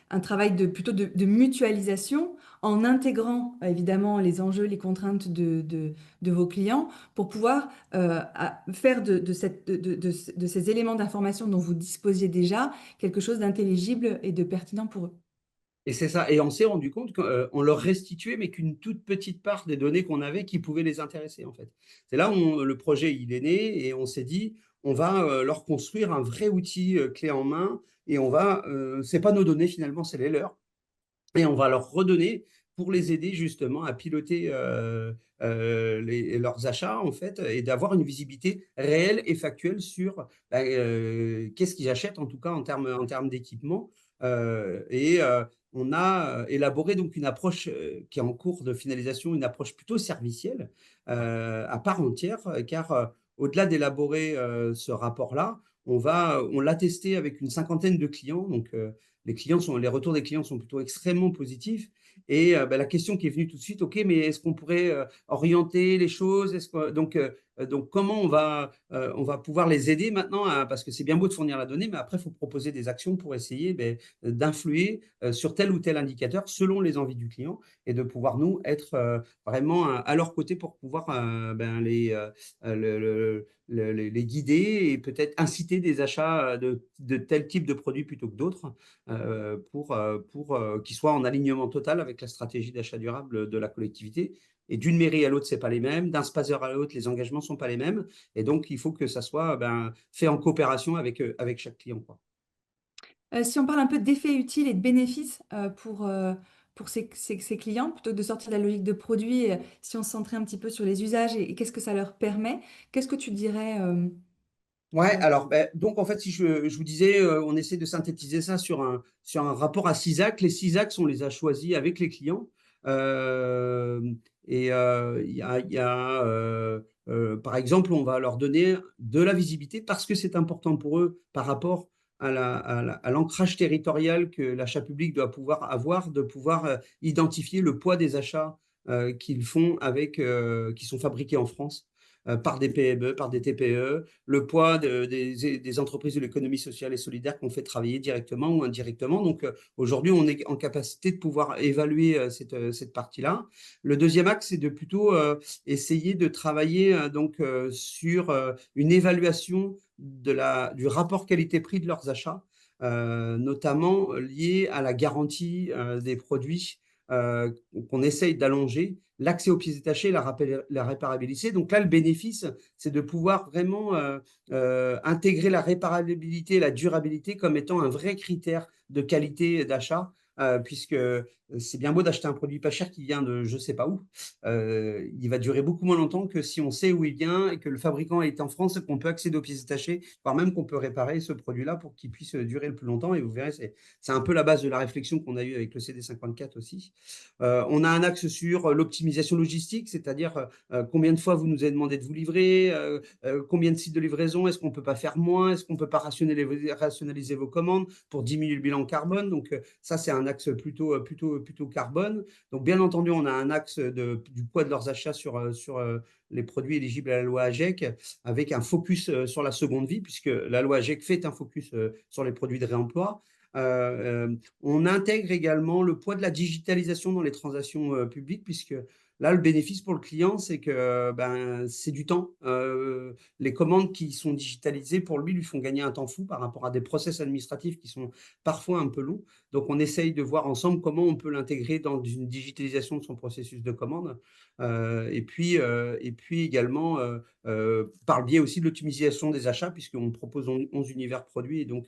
un travail plutôt de mutualisation en intégrant évidemment les enjeux, les contraintes de vos clients pour pouvoir faire de ces éléments d'information dont vous disposiez déjà quelque chose d'intelligible et de pertinent pour eux. Et c'est ça. Et on s'est rendu compte qu'on leur restituait, mais qu'une toute petite part des données qu'on avait qui pouvaient les intéresser, en fait. C'est là où le projet il est né et on s'est dit, on va leur construire un vrai outil clé en main et c'est pas nos données finalement, c'est les leurs. Et on va leur redonner pour les aider justement à piloter leurs achats en fait et d'avoir une visibilité réelle et factuelle sur qu'est-ce qu'ils achètent en tout cas en termes d'équipement. On a élaboré donc une approche qui est en cours de finalisation, une approche plutôt servicielle à part entière, car au-delà d'élaborer ce rapport-là, on l'a testé avec une cinquantaine de clients. Donc, les retours des clients sont plutôt extrêmement positifs. Et la question qui est venue tout de suite, OK, mais est-ce qu'on pourrait orienter les choses? Donc, Donc, comment on va pouvoir les aider maintenant, parce que c'est bien beau de fournir la donnée, mais après, il faut proposer des actions pour essayer d'influer sur tel ou tel indicateur selon les envies du client et de pouvoir, nous, être vraiment à leur côté pour pouvoir les guider et peut-être inciter des achats de tel type de produits plutôt que d'autres pour qu'ils soient en alignement total avec la stratégie d'achat durable de la collectivité. Et d'une mairie à l'autre, ce n'est pas les mêmes. D'un spacer à l'autre, les engagements ne sont pas les mêmes. Et donc, il faut que ça soit fait en coopération avec chaque client, quoi. Si on parle un peu d'effets utiles et de bénéfices pour ces clients, plutôt que de sortir de la logique de produit, si on se centrait un petit peu sur les usages et qu'est-ce que ça leur permet, qu'est-ce que tu dirais Ouais, alors, donc en fait, si je vous disais, on essaie de synthétiser ça sur un rapport à 6 axes. Les 6 axes, on les a choisis avec les clients. Euh, par exemple, on va leur donner de la visibilité parce que c'est important pour eux par rapport à l'ancrage territorial que l'achat public doit pouvoir avoir, de pouvoir identifier le poids des achats qu'ils font qui sont fabriqués en France par des PME, par des TPE, le poids des entreprises de l'économie sociale et solidaire qu'on fait travailler directement ou indirectement. Donc aujourd'hui, on est en capacité de pouvoir évaluer cette partie-là. Le deuxième axe, c'est de plutôt essayer de travailler sur une évaluation du rapport qualité-prix de leurs achats, notamment lié à la garantie des produits qu'on essaye d'allonger, l'accès aux pièces détachées, la réparabilité. Donc là, le bénéfice, c'est de pouvoir vraiment intégrer la réparabilité et la durabilité comme étant un vrai critère de qualité d'achat, puisque c'est bien beau d'acheter un produit pas cher qui vient de je ne sais pas où. Il va durer beaucoup moins longtemps que si on sait où il vient et que le fabricant est en France et qu'on peut accéder aux pièces détachées, voire même qu'on peut réparer ce produit-là pour qu'il puisse durer le plus longtemps. Et vous verrez, c'est un peu la base de la réflexion qu'on a eue avec le CD54 aussi. On a un axe sur l'optimisation logistique, c'est-à-dire combien de fois vous nous avez demandé de vous livrer, combien de sites de livraison, est-ce qu'on ne peut pas faire moins, est-ce qu'on ne peut pas rationaliser vos commandes pour diminuer le bilan carbone. Donc ça, c'est un axe plutôt carbone. Donc bien entendu, on a un axe du poids de leurs achats sur les produits éligibles à la loi AGEC, avec un focus sur la seconde vie, puisque la loi AGEC fait un focus sur les produits de réemploi. On intègre également le poids de la digitalisation dans les transactions publiques, puisque là, le bénéfice pour le client, c'est que c'est du temps. Les commandes qui sont digitalisées, pour lui font gagner un temps fou par rapport à des process administratifs qui sont parfois un peu longs. Donc, on essaye de voir ensemble comment on peut l'intégrer dans une digitalisation de son processus de commande. Et puis également, par le biais aussi de l'optimisation des achats, puisqu'on propose 11 univers produits, et donc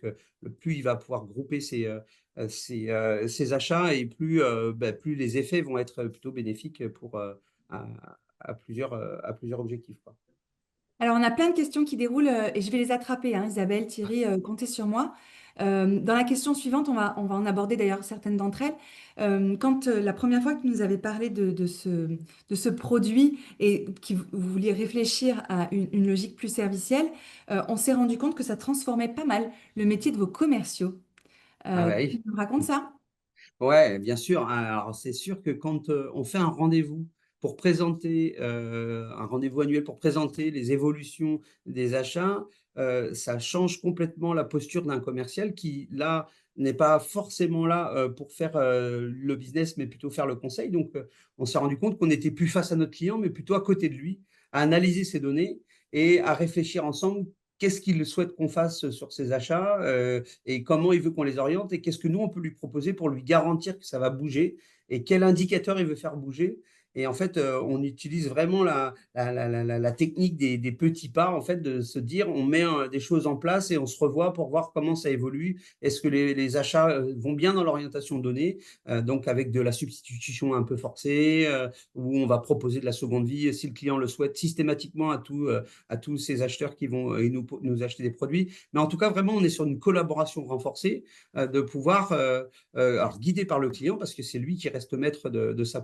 plus il va pouvoir grouper ses achats et plus les effets vont être plutôt bénéfiques à plusieurs objectifs, quoi. Alors, on a plein de questions qui déroulent et je vais les attraper, hein, Isabelle, Thierry, comptez sur moi. Dans la question suivante, on va en aborder d'ailleurs certaines d'entre elles. Quand la première fois que vous nous avez parlé de ce produit et que vous vouliez réfléchir à une logique plus servicielle, on s'est rendu compte que ça transformait pas mal le métier de vos commerciaux. Ah bah Tu oui. me racontes ça? Ouais, bien sûr. Alors, c'est sûr que quand on fait un rendez-vous pour présenter, un rendez-vous annuel pour présenter les évolutions des achats, ça change complètement la posture d'un commercial qui, là, n'est pas forcément là pour faire le business, mais plutôt faire le conseil. Donc, on s'est rendu compte qu'on n'était plus face à notre client, mais plutôt à côté de lui, à analyser ses données et à réfléchir ensemble. Qu'est-ce qu'il souhaite qu'on fasse sur ses achats et comment il veut qu'on les oriente et qu'est-ce que nous, on peut lui proposer pour lui garantir que ça va bouger et quel indicateur il veut faire bouger. Et en fait, on utilise vraiment la technique des petits pas, en fait, de se dire, on met des choses en place et on se revoit pour voir comment ça évolue. Est-ce que les achats vont bien dans l'orientation donnée, donc avec de la substitution un peu forcée, où on va proposer de la seconde vie, si le client le souhaite, systématiquement à tous ces acheteurs qui vont nous acheter des produits. Mais en tout cas, vraiment, on est sur une collaboration renforcée de pouvoir, alors guidé par le client, parce que c'est lui qui reste maître de sa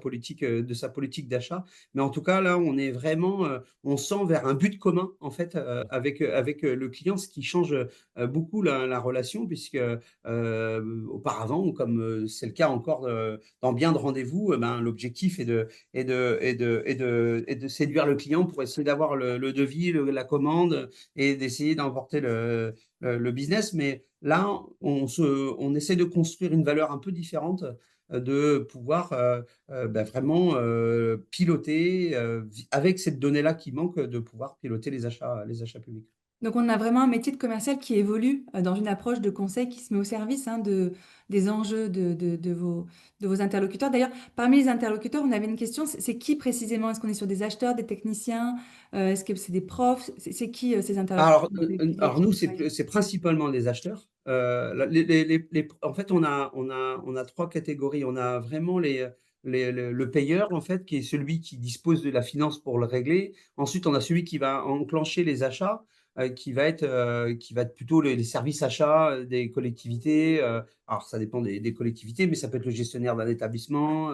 politique d'achat. Mais en tout cas, là, on est vraiment, on sent vers un but commun, en fait, avec le client, ce qui change beaucoup la relation, puisque auparavant, comme c'est le cas encore dans bien de rendez-vous, ben, l'objectif est de séduire le client pour essayer d'avoir le devis, la commande et d'essayer d'emporter le business. Mais là, on essaie de construire une valeur un peu différente, de pouvoir ben, vraiment piloter avec cette donnée-là qui manque, de pouvoir piloter les achats publics. Donc, on a vraiment un métier de commercial qui évolue dans une approche de conseil qui se met au service des enjeux de vos interlocuteurs. D'ailleurs, parmi les interlocuteurs, on avait une question, c'est qui précisément? Est-ce qu'on est sur des acheteurs, des techniciens? Est-ce que c'est des profs? C'est qui ces interlocuteurs avec Alors qui nous, vous travaillez? c'est principalement les acheteurs. En fait, on a trois catégories. On a vraiment le payeur, en fait, qui est celui qui dispose de la finance pour le régler. Ensuite, on a celui qui va enclencher les achats, qui va être plutôt les services achats des collectivités. Alors, ça dépend des collectivités, mais ça peut être le gestionnaire d'un établissement.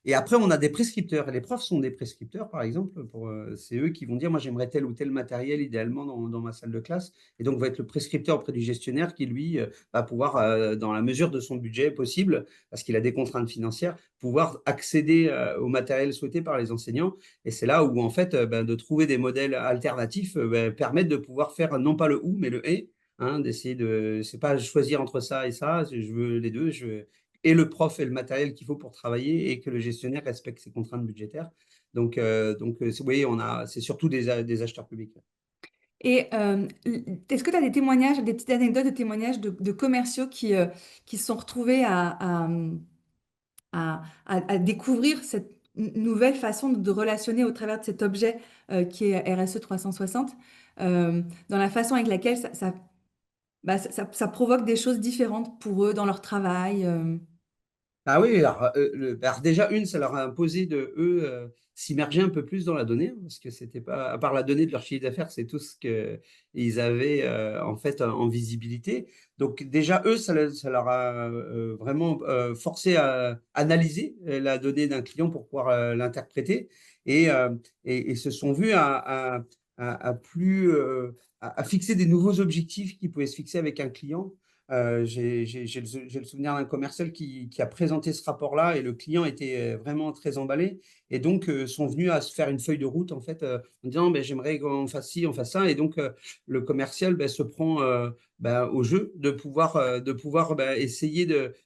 Et après, on a des prescripteurs. Et les profs sont des prescripteurs, par exemple. C'est eux qui vont dire, moi, j'aimerais tel ou tel matériel, idéalement, dans ma salle de classe. Et donc, va être le prescripteur auprès du gestionnaire qui, lui, va pouvoir, dans la mesure de son budget possible, parce qu'il a des contraintes financières, pouvoir accéder au matériel souhaité par les enseignants. Et c'est là où, en fait, ben, de trouver des modèles alternatifs ben, permettent de pouvoir faire non pas le ou, mais le et. Hein, d'essayer de, c'est pas choisir entre ça et ça, je veux les deux, et le prof et le matériel qu'il faut pour travailler et que le gestionnaire respecte ses contraintes budgétaires. Oui, c'est surtout des acheteurs publics. Et est-ce que tu as des témoignages, des petites anecdotes de témoignages de commerciaux qui se sont retrouvés à découvrir cette nouvelle façon de relationner au travers de cet objet qui est RSE 360, dans la façon avec laquelle ça provoque des choses différentes pour eux dans leur travail. Ah oui, alors déjà, ça leur a imposé de, eux, s'immerger un peu plus dans la donnée, hein, parce que c'était pas, à part la donnée de leur chiffre d'affaires, c'est tout ce qu'ils avaient en fait en visibilité. Donc déjà, eux, ça leur a vraiment forcé à analyser la donnée d'un client pour pouvoir l'interpréter et, et se sont vus à plus, à fixer des nouveaux objectifs qui pouvaient se fixer avec un client. J'ai le souvenir d'un commercial qui a présenté ce rapport-là et le client était vraiment très emballé et donc sont venus à se faire une feuille de route en fait en disant ben, j'aimerais qu'on fasse ci, on fasse ça et donc le commercial ben, se prend au jeu de pouvoir ben, essayer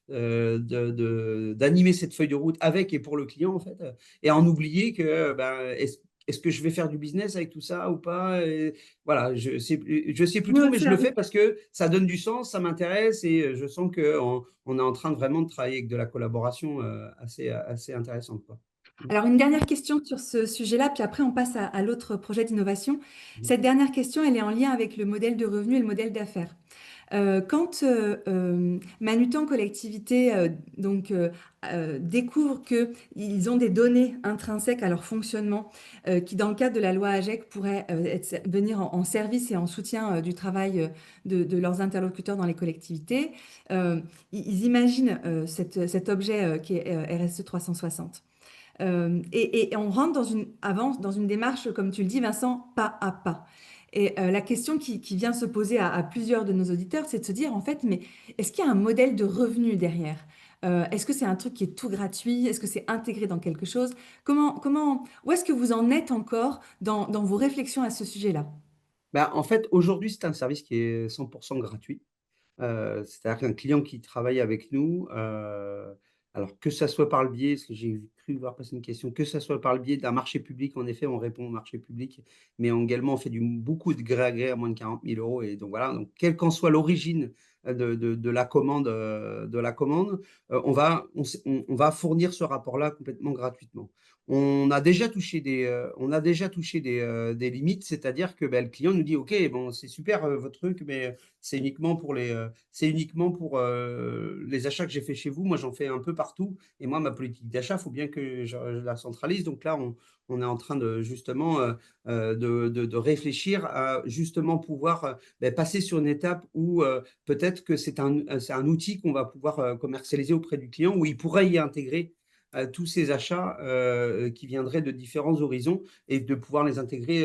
d'animer cette feuille de route avec et pour le client en fait et en oublier que ben, est-ce que je vais faire du business avec tout ça ou pas? Et voilà, je sais plus trop, mais je le fais parce que ça donne du sens, ça m'intéresse et je sens qu'on est en train de vraiment de travailler avec de la collaboration assez intéressante, quoi. Alors, une dernière question sur ce sujet-là, puis après, on passe à l'autre projet d'innovation. Cette dernière question, elle est en lien avec le modèle de revenu et le modèle d'affaires. Quand Manutan Collectivité découvre qu'ils ont des données intrinsèques à leur fonctionnement qui, dans le cadre de la loi AGEC, pourraient venir en service et en soutien du travail de leurs interlocuteurs dans les collectivités, ils imaginent cet objet qui est RSE 360. Et on rentre avance dans une démarche, comme tu le dis, Vincent, pas à pas. Et la question qui vient se poser à plusieurs de nos auditeurs, c'est de se dire, en fait, mais est-ce qu'il y a un modèle de revenu derrière? Est-ce que c'est un truc qui est tout gratuit? Est-ce que c'est intégré dans quelque chose? Où est-ce que vous en êtes encore dans vos réflexions à ce sujet-là? Ben, en fait, aujourd'hui, c'est un service qui est 100% gratuit. C'est-à-dire qu'un client qui travaille avec nous, alors que ça soit par le biais, parce que j'ai cru voir passer une question, que ça soit par le biais d'un marché public, en effet, on répond au marché public, mais également on fait beaucoup de gré à gré à moins de 40 000 euros. Et donc voilà, donc quelle qu'en soit l'origine de la commande, on va fournir ce rapport-là complètement gratuitement. On a déjà touché des limites, c'est-à-dire que ben, le client nous dit, OK, bon, c'est super votre truc, mais c'est uniquement pour les achats que j'ai fait chez vous. Moi, j'en fais un peu partout. Et moi, ma politique d'achat, il faut bien que je la centralise. Donc là, on est en train de justement de réfléchir à justement pouvoir ben, passer sur une étape où peut-être que c'est un outil qu'on va pouvoir commercialiser auprès du client, où il pourrait y intégrer tous ces achats qui viendraient de différents horizons et de pouvoir les intégrer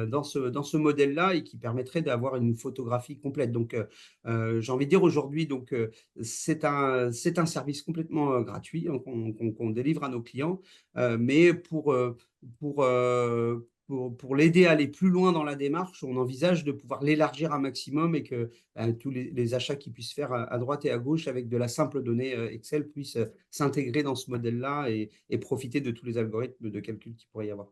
dans ce modèle-là et qui permettrait d'avoir une photographie complète. Donc, j'ai envie de dire aujourd'hui, donc, c'est un service complètement gratuit hein, qu'on délivre à nos clients, mais pour, pour l'aider à aller plus loin dans la démarche, on envisage de pouvoir l'élargir un maximum et que tous les achats qu'ils puissent faire à droite et à gauche avec de la simple donnée Excel puissent s'intégrer dans ce modèle-là et profiter de tous les algorithmes de calcul qu'il pourrait y avoir.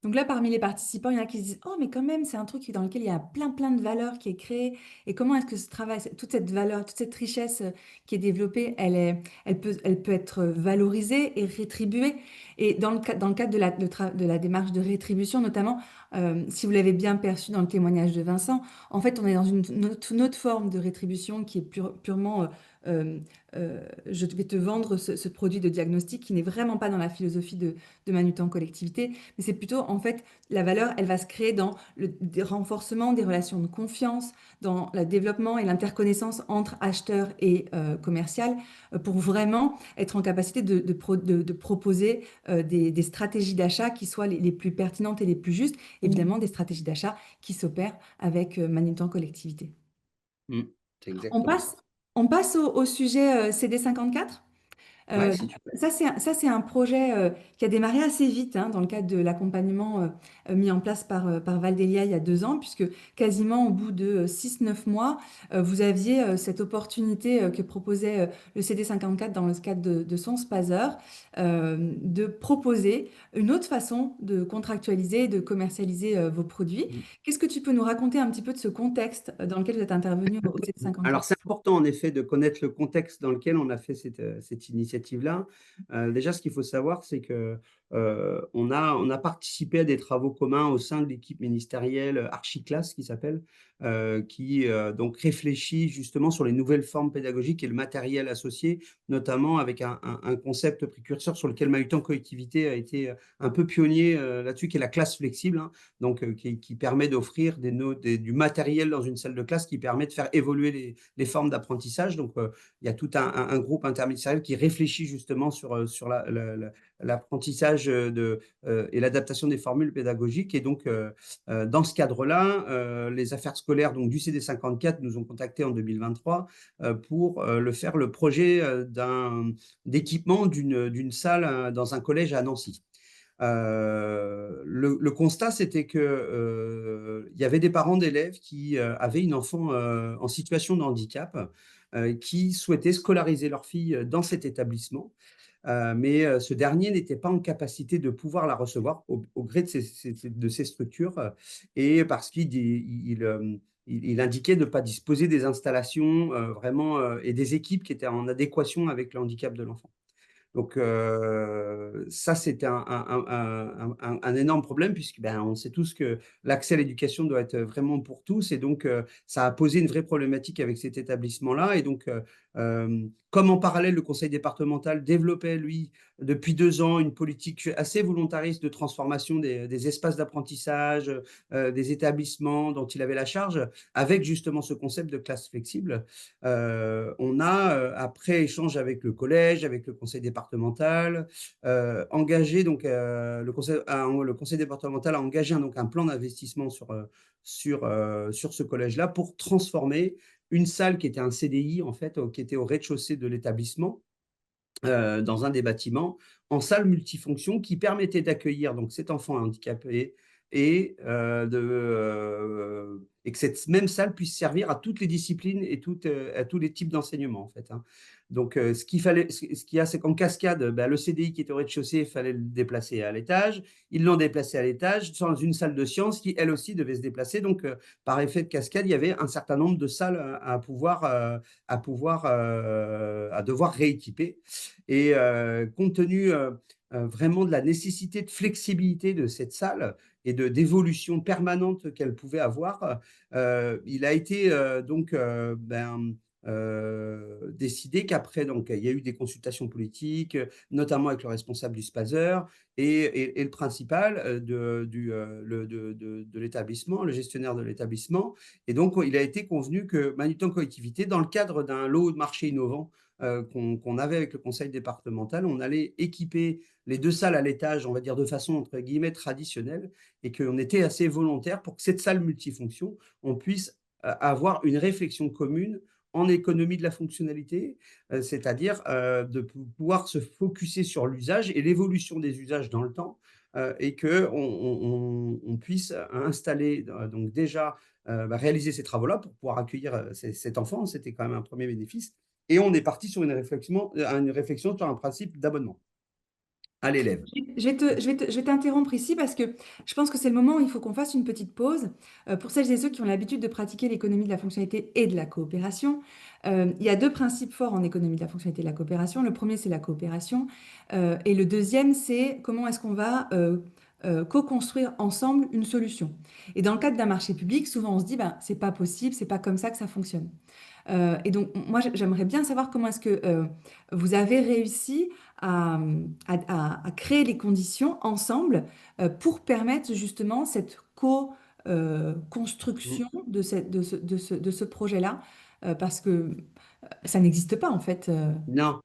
Donc là, parmi les participants, il y en a qui se disent, oh, mais quand même, c'est un truc dans lequel il y a plein de valeur qui est créée. Et comment est-ce que ce travail, toute cette valeur, toute cette richesse qui est développée, elle peut être valorisée et rétribuée. Et dans le cadre de la démarche de rétribution, notamment, si vous l'avez bien perçu dans le témoignage de Vincent, en fait, on est dans une autre forme de rétribution qui est purement je vais te vendre ce produit de diagnostic qui n'est vraiment pas dans la philosophie de Manutan Collectivité, mais c'est plutôt, en fait, la valeur, elle va se créer dans le renforcement des relations de confiance, dans le développement et l'interconnaissance entre acheteurs et commercial, pour vraiment être en capacité de proposer des stratégies d'achat qui soient les plus pertinentes et les plus justes, évidemment des stratégies d'achat qui s'opèrent avec Manutan Collectivité. C'est On exactement ça. passe, on passe au sujet CD54. Ouais, si tu veux. Ça, c'est un projet qui a démarré assez vite hein, dans le cadre de l'accompagnement mis en place par Valdélia il y a 2 ans, puisque quasiment au bout de 6-9 mois, vous aviez cette opportunité que proposait le CD54 dans le cadre de son SPASER, de proposer une autre façon de contractualiser et de commercialiser vos produits. Qu'est-ce que tu peux nous raconter un petit peu de ce contexte dans lequel vous êtes intervenu au Alors, CD54? c'est important en effet de connaître le contexte dans lequel on a fait cette initiative-là. Déjà, ce qu'il faut savoir, c'est que on a participé à des travaux communs au sein de l'équipe ministérielle Archiclass, qui s'appelle, qui donc réfléchit justement sur les nouvelles formes pédagogiques et le matériel associé, notamment avec un concept précurseur sur lequel Mahutan Collectivité a été un peu pionnier là-dessus, qui est la classe flexible, hein, donc qui permet d'offrir du matériel dans une salle de classe qui permet de faire évoluer les formes d'apprentissage. Donc, il y a tout un groupe interministériel qui réfléchit justement sur l'apprentissage et l'adaptation des formules pédagogiques. Et donc, dans ce cadre-là, les affaires scolaires donc, du CD54 nous ont contactés en 2023 pour le projet d'équipement d'une salle dans un collège à Nancy. Le constat, c'était que il y avait des parents d'élèves qui avaient une enfant en situation de handicap qui souhaitaient scolariser leur fille dans cet établissement. Mais ce dernier n'était pas en capacité de pouvoir la recevoir au gré de ces structures et parce qu'il indiquait de ne pas disposer des installations vraiment et des équipes qui étaient en adéquation avec le handicap de l'enfant. Donc, ça, c'était un énorme problème puisque on sait tous que l'accès à l'éducation doit être vraiment pour tous. Et donc, ça a posé une vraie problématique avec cet établissement-là. Et donc, comme en parallèle, le conseil départemental développait, lui, depuis 2 ans, une politique assez volontariste de transformation des espaces d'apprentissage, des établissements dont il avait la charge, avec justement ce concept de classe flexible, on a, après échange avec le collège, avec le conseil départemental, engagé, donc le conseil départemental a engagé donc, un plan d'investissement sur ce collège-là pour transformer une salle qui était un CDI, en fait, qui était au rez-de-chaussée de l'établissement, dans un des bâtiments, en salle multifonction qui permettait d'accueillir donc cet enfant handicapé et que cette même salle puisse servir à toutes les disciplines et à tous les types d'enseignement, en fait, hein. Donc, ce qu'il y a, c'est qu'en cascade, le CDI qui était au rez-de-chaussée, il fallait le déplacer à l'étage. Ils l'ont déplacé à l'étage dans une salle de sciences qui, elle aussi, devait se déplacer. Donc, par effet de cascade, il y avait un certain nombre de salles à devoir rééquiper. Et compte tenu vraiment de la nécessité de flexibilité de cette salle et d'évolution permanente qu'elle pouvait avoir, il a été décidé qu'après, donc, il y a eu des consultations politiques, notamment avec le responsable du SPASER et le principal de l'établissement, le gestionnaire de l'établissement. Et donc, il a été convenu que Manutan Collectivité, dans le cadre d'un lot de marché innovant qu'on avait avec le conseil départemental, on allait équiper les 2 salles à l'étage, on va dire de façon entre guillemets «traditionnelle» et qu'on était assez volontaire pour que cette salle multifonction, on puisse, avoir une réflexion commune en économie de la fonctionnalité, c'est-à-dire, de pouvoir se focuser sur l'usage et l'évolution des usages dans le temps, et qu'on puisse installer, donc déjà, réaliser ces travaux-là pour pouvoir accueillir, cet enfant. C'était quand même un premier bénéfice et on est parti sur une réflexion sur un principe d'abonnement à l'élève. Je vais t'interrompre ici parce que je pense que c'est le moment où il faut qu'on fasse une petite pause. Pour celles et ceux qui ont l'habitude de pratiquer l'économie de la fonctionnalité et de la coopération, il y a deux principes forts en économie de la fonctionnalité et de la coopération. Le premier, c'est la coopération. Et le deuxième, c'est comment est-ce qu'on va co-construire ensemble une solution. Et dans le cadre d'un marché public, souvent on se dit, ben, c'est pas possible, c'est pas comme ça que ça fonctionne. Et donc, moi, j'aimerais bien savoir comment est-ce que vous avez réussi à, à créer les conditions ensemble pour permettre justement cette Mmh. co-construction de ce projet-là, parce que ça n'existe pas en fait. Non.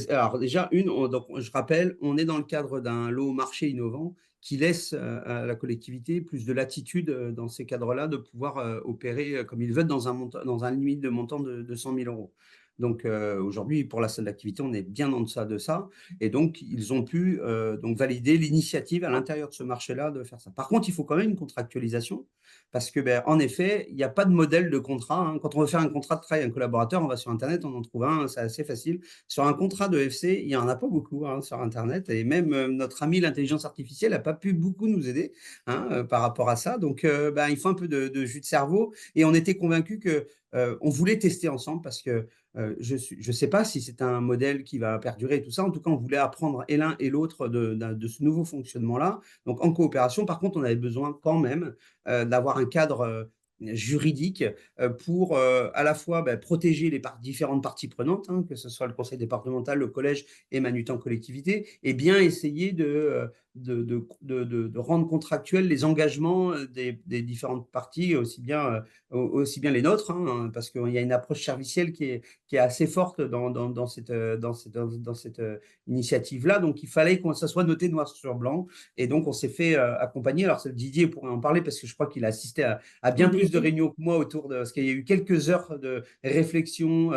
Alors déjà, donc je rappelle, on est dans le cadre d'un lot marché innovant qui laisse, à la collectivité plus de latitude, dans ces cadres-là, de pouvoir, opérer, comme ils veulent dans un limite de montant de 100 000 €. Donc, aujourd'hui, pour la salle d'activité, on est bien en deçà de ça et donc ils ont pu, donc valider l'initiative à l'intérieur de ce marché-là de faire ça. Par contre, il faut quand même une contractualisation parce que, en effet, il n'y a pas de modèle de contrat, hein. Quand on veut faire un contrat de travail avec un collaborateur, on va sur internet, on en trouve un, c'est assez facile. Sur un contrat de FC, il y en a pas beaucoup, hein, sur internet et même, notre ami l'intelligence artificielle n'a pas pu beaucoup nous aider, hein, par rapport à ça. Donc, il faut un peu de jus de cerveau et on était convaincus que, on voulait tester ensemble parce que, je sais pas si c'est un modèle qui va perdurer et tout ça. En tout cas, on voulait apprendre et l'un et l'autre de ce nouveau fonctionnement-là. Donc en coopération, par contre, on avait besoin quand même, d'avoir un cadre, juridique, pour, à la fois, protéger les différentes parties prenantes, hein, que ce soit le conseil départemental, le collège et Manutan collectivité et bien essayer de rendre contractuels les engagements, des différentes parties, aussi bien les nôtres, hein, parce qu'il y a une approche servicielle qui est assez forte dans cette initiative-là. Donc il fallait que ça soit noté noir sur blanc et donc on s'est fait, accompagner. Alors c'est Didier pourrait en parler parce que je crois qu'il a assisté à bien plus de réunions que moi autour de parce qu'il y a eu quelques heures de réflexion,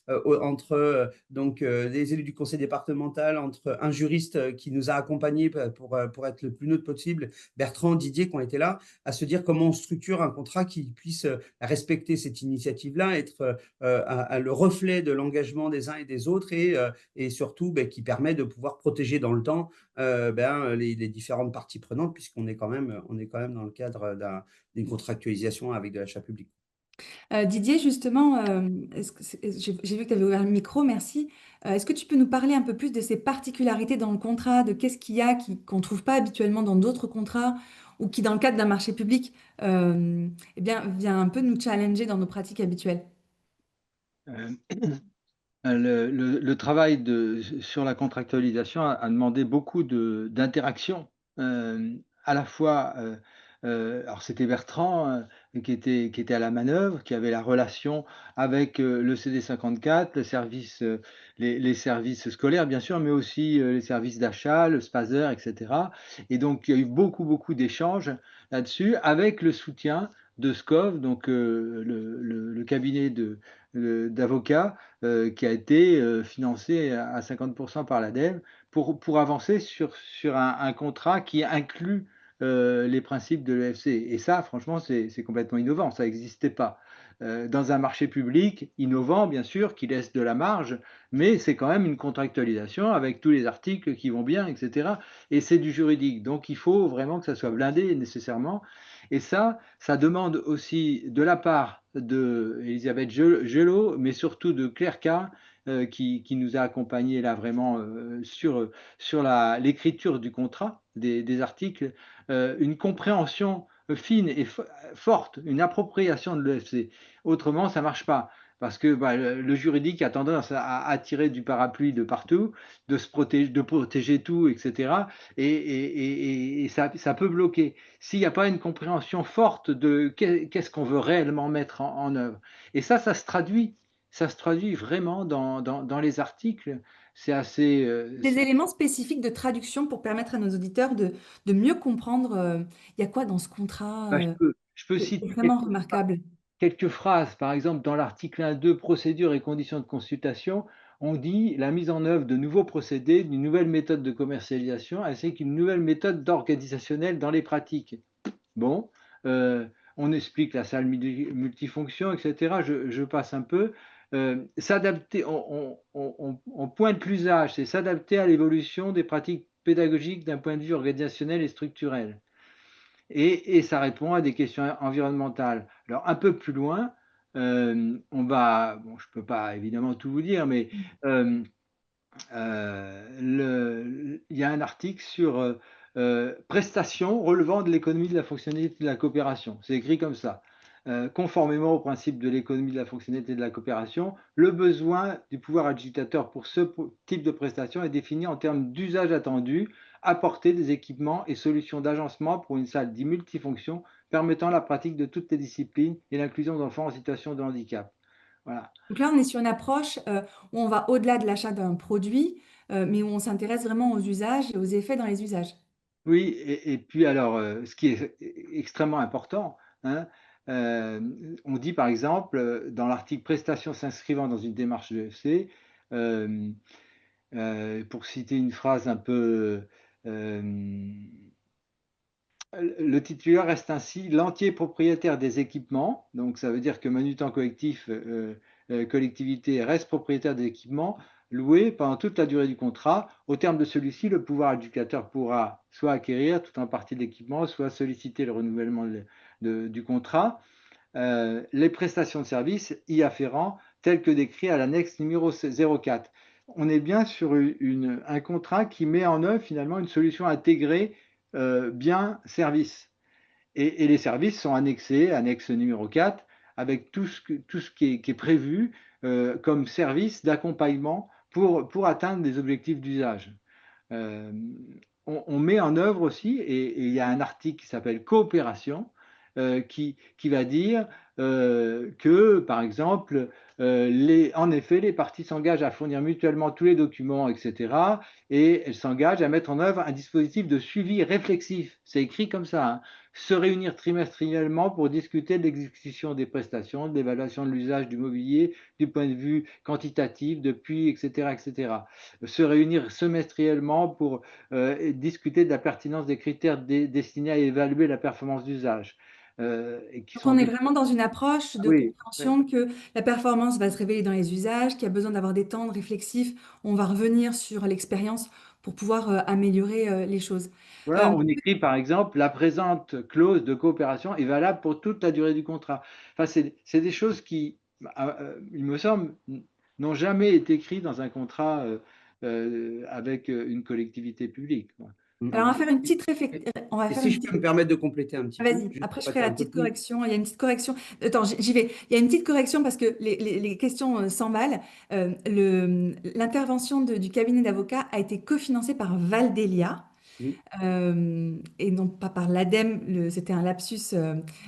entre, les élus du conseil départemental, entre un juriste, qui nous a accompagnés pour être le plus neutre possible, Bertrand, Didier qui ont été là, à se dire comment on structure un contrat qui puisse, respecter cette initiative-là, être, le reflet de l'engagement des uns et des autres et surtout, qui permet de pouvoir protéger dans le temps, les différentes parties prenantes puisqu'on est quand même dans le cadre d'une contractualisation avec de l'achat public. Didier, justement, j'ai vu que tu avais ouvert le micro, merci. Est-ce que tu peux nous parler un peu plus de ces particularités dans le contrat, de qu'est-ce qu'il y a qu'on ne trouve pas habituellement dans d'autres contrats ou qui, dans le cadre d'un marché public, eh bien, vient un peu nous challenger dans nos pratiques habituelles? Euh, le travail sur la contractualisation a demandé beaucoup d'interaction, à la fois, alors c'était Bertrand, qui était à la manœuvre, qui avait la relation avec, le CD54, le service, les services scolaires bien sûr, mais aussi, les services d'achat, le Spaser et cetera et donc il y a eu beaucoup, beaucoup d'échanges là-dessus avec le soutien de SCOV, donc, le cabinet d'avocats qui a été, financé à 50 par l'ADEME pour avancer sur un contrat qui inclut, les principes de l'EFC et ça franchement c'est complètement innovant, ça n'existait pas. Dans un marché public innovant bien sûr, qui laisse de la marge, mais c'est quand même une contractualisation avec tous les articles qui vont bien et cetera et c'est du juridique. Donc il faut vraiment que ça soit blindé nécessairement et ça demande aussi de la part d'Elisabeth Gelot, mais surtout de Claire K, qui nous a accompagnés là vraiment sur l'écriture du contrat, des articles, une compréhension fine et forte, une appropriation de l'EFC. Autrement, ça ne marche pas. Parce que le juridique a tendance à tirer du parapluie de partout, de protéger tout, etc. Et ça peut bloquer s'il n'y a pas une compréhension forte de qu'est-ce qu'on veut réellement mettre en œuvre. Et ça se traduit ça se traduit vraiment dans les articles. C'est assez, Des éléments spécifiques de traduction pour permettre à nos auditeurs de mieux comprendre il y a quoi dans ce contrat bah, je peux qui est citer vraiment remarquable. quelques phrases. Par exemple, dans l'article 1.2, procédures et conditions de consultation, on dit la mise en œuvre de nouveaux procédés, d'une nouvelle méthode de commercialisation, ainsi qu'une nouvelle méthode d'organisationnelle dans les pratiques. Bon, on explique la salle multifonction, etc. Je passe un peu. S'adapter, on pointe l'usage, c'est s'adapter à l'évolution des pratiques pédagogiques d'un point de vue organisationnel et structurel. Et ça répond à des questions environnementales. Alors un peu plus loin, on va, bon, je ne peux pas évidemment tout vous dire, mais euh, il y a un article sur prestations relevant de l'économie de la fonctionnalité et de la coopération. C'est écrit comme ça. Conformément au principe de l'économie de la fonctionnalité et de la coopération, le besoin du pouvoir adjudicateur pour ce type de prestation est défini en termes d'usage attendu, apporter des équipements et solutions d'agencement pour une salle dit multifonction permettant la pratique de toutes les disciplines et l'inclusion d'enfants en situation de handicap. Voilà. Donc là, on est sur une approche où on va au-delà de l'achat d'un produit, mais où on s'intéresse vraiment aux usages et aux effets dans les usages. Oui, et puis alors, ce qui est extrêmement important, hein, on dit par exemple, dans l'article prestations s'inscrivant dans une démarche de FC, pour citer une phrase un peu, le titulaire reste ainsi l'entier propriétaire des équipements, donc ça veut dire que Manutan Collectif, collectivité reste propriétaire des équipements loués pendant toute la durée du contrat. Au terme de celui-ci, le pouvoir adjudicateur pourra soit acquérir tout un partie de l'équipement, soit solliciter le renouvellement du contrat. Les prestations de services y afférents, telles que décrit à l'annexe numéro 04. On est bien sur un contrat qui met en œuvre finalement une solution intégrée bien service. Et les services sont annexés, annexe numéro 4, avec tout ce qui est prévu comme service d'accompagnement pour atteindre des objectifs d'usage. Euh, on met en œuvre aussi, et il y a un article qui s'appelle Coopération, qui va dire que, par exemple, en effet, les parties s'engagent à fournir mutuellement tous les documents, etc. Et elles s'engagent à mettre en œuvre un dispositif de suivi réflexif. C'est écrit comme ça, hein. Se réunir trimestriellement pour discuter de l'exécution des prestations, de l'évaluation de l'usage du mobilier, du point de vue quantitatif, depuis, etc., etc. Se réunir semestriellement pour discuter de la pertinence des critères destinés à évaluer la performance d'usage. Et qui Donc, sont on est vraiment dans une approche de oui, oui. compréhension que la performance va se révéler dans les usages, qu'il y a besoin d'avoir des temps réflexifs. On va revenir sur l'expérience pour pouvoir améliorer les choses. Voilà, Euh, on écrit par exemple la présente clause de coopération est valable pour toute la durée du contrat. Enfin, c'est des choses qui, il me semble, n'ont jamais été écrites dans un contrat avec une collectivité publique. alors, on va faire une petite Et, réflexion. On va et faire si une je petite. peux me permettre de compléter un petit Ah, peu, vas-y, juste après je pour ferai être la un peu petite plus. correction. Il y a une petite correction. Attends, j'y vais. Il y a une petite correction parce que les questions s'emballent. L'intervention du cabinet d'avocats a été cofinancée par Valdelia et non pas par l'ADEME. C'était un lapsus.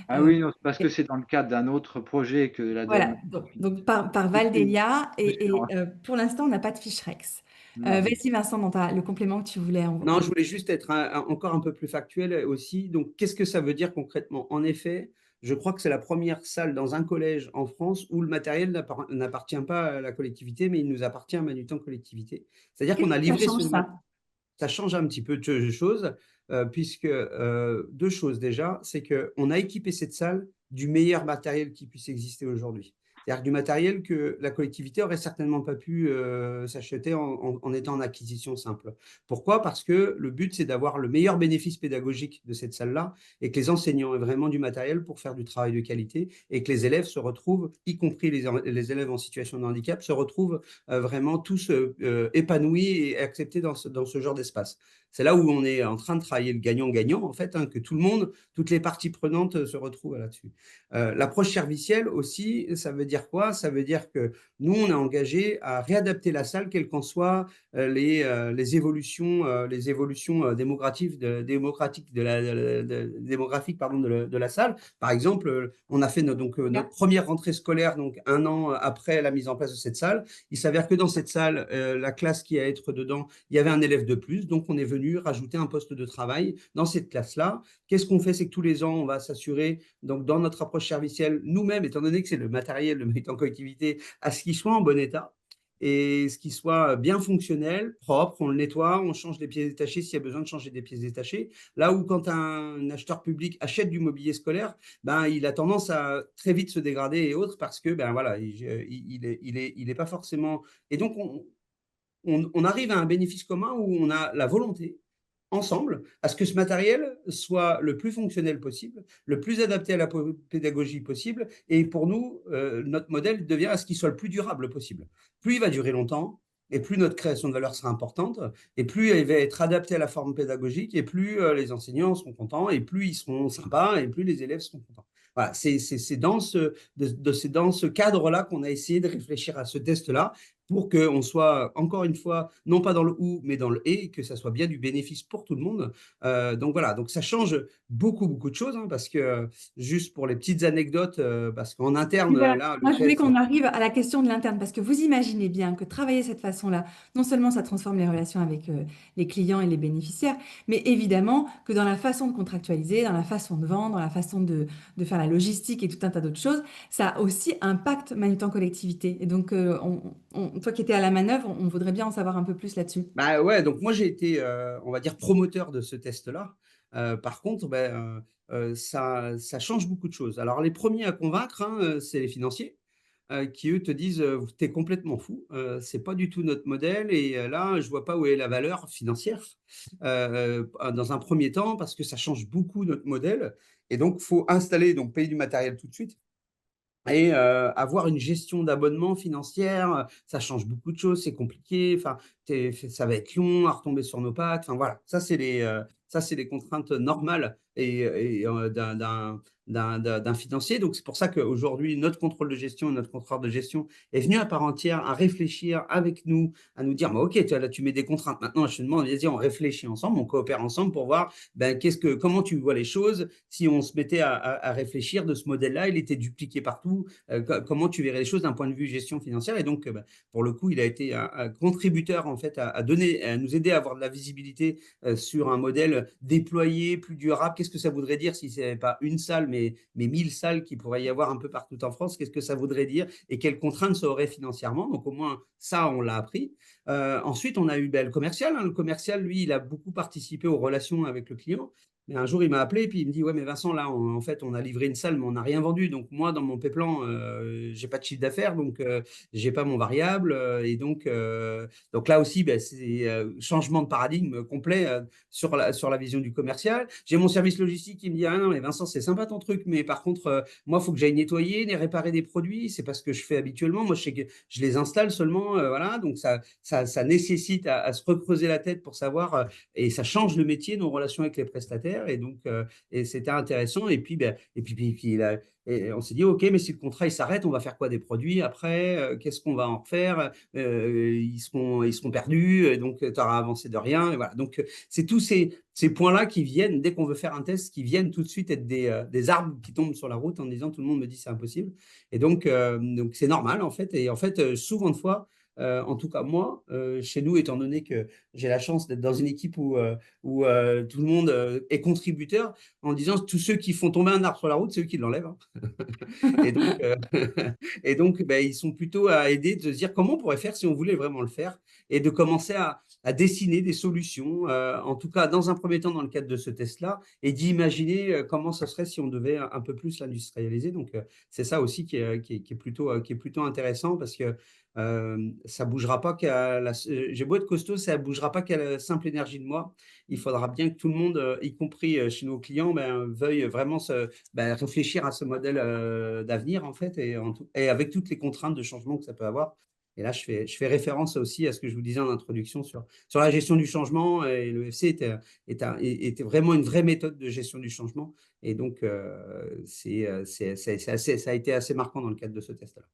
Ah Euh, oui, non, parce que c'est dans le cadre d'un autre projet que l'ADEME voilà, a donc financé. par C'est Valdelia différent. pour l'instant, on n'a pas de fiche Rex. Non. Vas-y, Vincent, dans le complément que tu voulais Non, je voulais juste être encore un peu plus factuel aussi. Donc, qu'est-ce que ça veut dire concrètement? En effet, je crois que c'est la première salle dans un collège en France où le matériel n'appartient pas à la collectivité, mais il nous appartient à Manutan Collectivité. C'est-à-dire qu'on Qu'est-ce a que ça livré change ce matériel. ça? Ça change un petit peu de choses, puisque deux choses déjà, c'est qu'on a équipé cette salle du meilleur matériel qui puisse exister aujourd'hui. C'est-à-dire du matériel que la collectivité aurait certainement pas pu s'acheter en étant en acquisition simple. Pourquoi? Parce que le but, c'est d'avoir le meilleur bénéfice pédagogique de cette salle-là et que les enseignants aient vraiment du matériel pour faire du travail de qualité et que les élèves se retrouvent, y compris les élèves en situation de handicap, se retrouvent vraiment tous épanouis et acceptés dans ce genre d'espace. C'est là où on est en train de travailler le gagnant-gagnant, en fait, hein, que tout le monde, toutes les parties prenantes se retrouvent là-dessus. L'approche servicielle aussi, ça veut dire dire quoi? Ça veut dire que nous, on est engagé à réadapter la salle, quelles qu'en soient les évolutions démographiques démographiques, pardon, de la salle. Par exemple, on a fait notre première rentrée scolaire donc 1 an après la mise en place de cette salle. Il s'avère que dans cette salle, la classe qui a à être dedans, il y avait un élève de plus, donc on est venu rajouter un poste de travail dans cette classe-là. Qu'est-ce qu'on fait? C'est que tous les ans, on va s'assurer, donc dans notre approche servicielle, nous-mêmes, étant donné que c'est le matériel, le Manutan collectivité, à ce qu'il soit en bon état et ce qui soit bien fonctionnel, propre, on le nettoie, on change des pièces détachées s'il y a besoin de changer des pièces détachées. Là où quand un acheteur public achète du mobilier scolaire, ben, il a tendance à très vite se dégrader et autres parce que ben, voilà, il est pas forcément… Et donc, on arrive à un bénéfice commun où on a la volonté ensemble à ce que ce matériel soit le plus fonctionnel possible, le plus adapté à la pédagogie possible. Et pour nous, notre modèle devient à ce qu'il soit le plus durable possible. Plus il va durer longtemps, et plus notre création de valeur sera importante, et plus elle va être adaptée à la forme pédagogique, et plus les enseignants seront contents, et plus ils seront sympas, et plus les élèves seront contents. Voilà, c'est dans ce cadre-là qu'on a essayé de réfléchir à ce test-là pour qu'on soit, encore une fois, non pas dans le ou, mais dans le et que ça soit bien du bénéfice pour tout le monde. Donc voilà, donc ça change beaucoup, beaucoup de choses, hein, parce que, juste pour les petites anecdotes, parce qu'en interne, Voilà. là, le Moi, je voulais test… qu'on arrive à la question de l'interne, parce que vous imaginez bien que travailler de cette façon-là, non seulement ça transforme les relations avec les clients et les bénéficiaires, mais évidemment que dans la façon de contractualiser, dans la façon de vendre, dans la façon de faire la logistique et tout un tas d'autres choses, ça aussi impacte Manutan Collectivité. Et donc, toi qui étais à la manœuvre, on voudrait bien en savoir un peu plus là-dessus. Bah ouais, donc moi j'ai été, on va dire, promoteur de ce test-là. Par contre, ben, ça change beaucoup de choses. Alors les premiers à convaincre, hein, c'est les financiers qui eux te disent t'es complètement fou, c'est pas du tout notre modèle et là je vois pas où est la valeur financière dans un premier temps parce que ça change beaucoup notre modèle et donc faut installer, donc payer du matériel tout de suite. Et avoir une gestion d'abonnement financière, ça change beaucoup de choses, c'est compliqué. Enfin, ça va être long à retomber sur nos pattes. Enfin voilà, ça c'est les contraintes normales d'un financier. Donc c'est pour ça qu'aujourd'hui, notre contrôle de gestion et notre contrôleur de gestion est venu à part entière à réfléchir avec nous, à nous dire, bah, OK, là, tu mets des contraintes. Maintenant, je te demande, vas-y, on réfléchit ensemble, on coopère ensemble pour voir ben, comment tu vois les choses. Si on se mettait à réfléchir de ce modèle-là, il était dupliqué partout. Comment tu verrais les choses d'un point de vue gestion financière? Et donc, ben, pour le coup, il a été un contributeur en fait à nous aider à avoir de la visibilité sur un modèle déployé, plus durable. Qu'est-ce que ça voudrait dire si ce n'est pas une salle, mais 1000 salles qu'il pourrait y avoir un peu partout en France? Qu'est-ce que ça voudrait dire et quelles contraintes ça aurait financièrement? Donc, au moins, ça, on l'a appris. Ensuite, on a eu ben, le commercial. Hein. Le commercial, lui, il a beaucoup participé aux relations avec le client. Et un jour, il m'a appelé et puis il me dit, ouais, mais Vincent, là, en fait, on a livré une salle, mais on n'a rien vendu. Donc, moi, dans mon péplan, j'ai pas de chiffre d'affaires, donc j'ai pas mon variable. Et donc là aussi, ben, c'est changement de paradigme complet sur la vision du commercial. J'ai mon service logistique qui me dit, ah non, mais Vincent, c'est sympa ton truc, mais par contre, moi, il faut que j'aille nettoyer, réparer des produits. C'est pas ce que je fais habituellement. Moi, je sais que je les installe seulement. Voilà, donc ça nécessite à se recreuser la tête pour savoir, et ça change le métier, nos relations avec les prestataires. Et donc, et c'était intéressant. Et puis, ben, et on s'est dit, OK, mais si le contrat il s'arrête, on va faire quoi des produits après? Qu'est-ce qu'on va en refaire? Ils seront perdus, et donc tu auras avancé de rien. Et voilà. Donc, c'est tous ces points-là qui viennent, dès qu'on veut faire un test, qui viennent tout de suite être des arbres qui tombent sur la route en disant tout le monde me dit c'est impossible. Et donc c'est normal en fait. Et en fait, souvent de fois, en tout cas moi, chez nous, étant donné que j'ai la chance d'être dans une équipe où tout le monde est contributeur, en disant tous ceux qui font tomber un arbre sur la route, c'est eux qui l'enlèvent. Hein. Et donc, ben, ils sont plutôt à aider de se dire comment on pourrait faire si on voulait vraiment le faire et de commencer à dessiner des solutions, en tout cas dans un premier temps dans le cadre de ce test-là, et d'imaginer comment ce serait si on devait un peu plus l'industrialiser. Donc, c'est ça aussi qui est plutôt intéressant parce que ça bougera pas j'ai beau être costaud, ça bougera pas qu'à la simple énergie de moi. Il faudra bien que tout le monde, y compris chez nos clients, ben, veuille vraiment réfléchir à ce modèle d'avenir en fait et avec toutes les contraintes de changement que ça peut avoir. Et là, je fais référence aussi à ce que je vous disais en introduction sur la gestion du changement. Et le FC était vraiment une vraie méthode de gestion du changement. Et donc, ça a été assez marquant dans le cadre de ce test-là.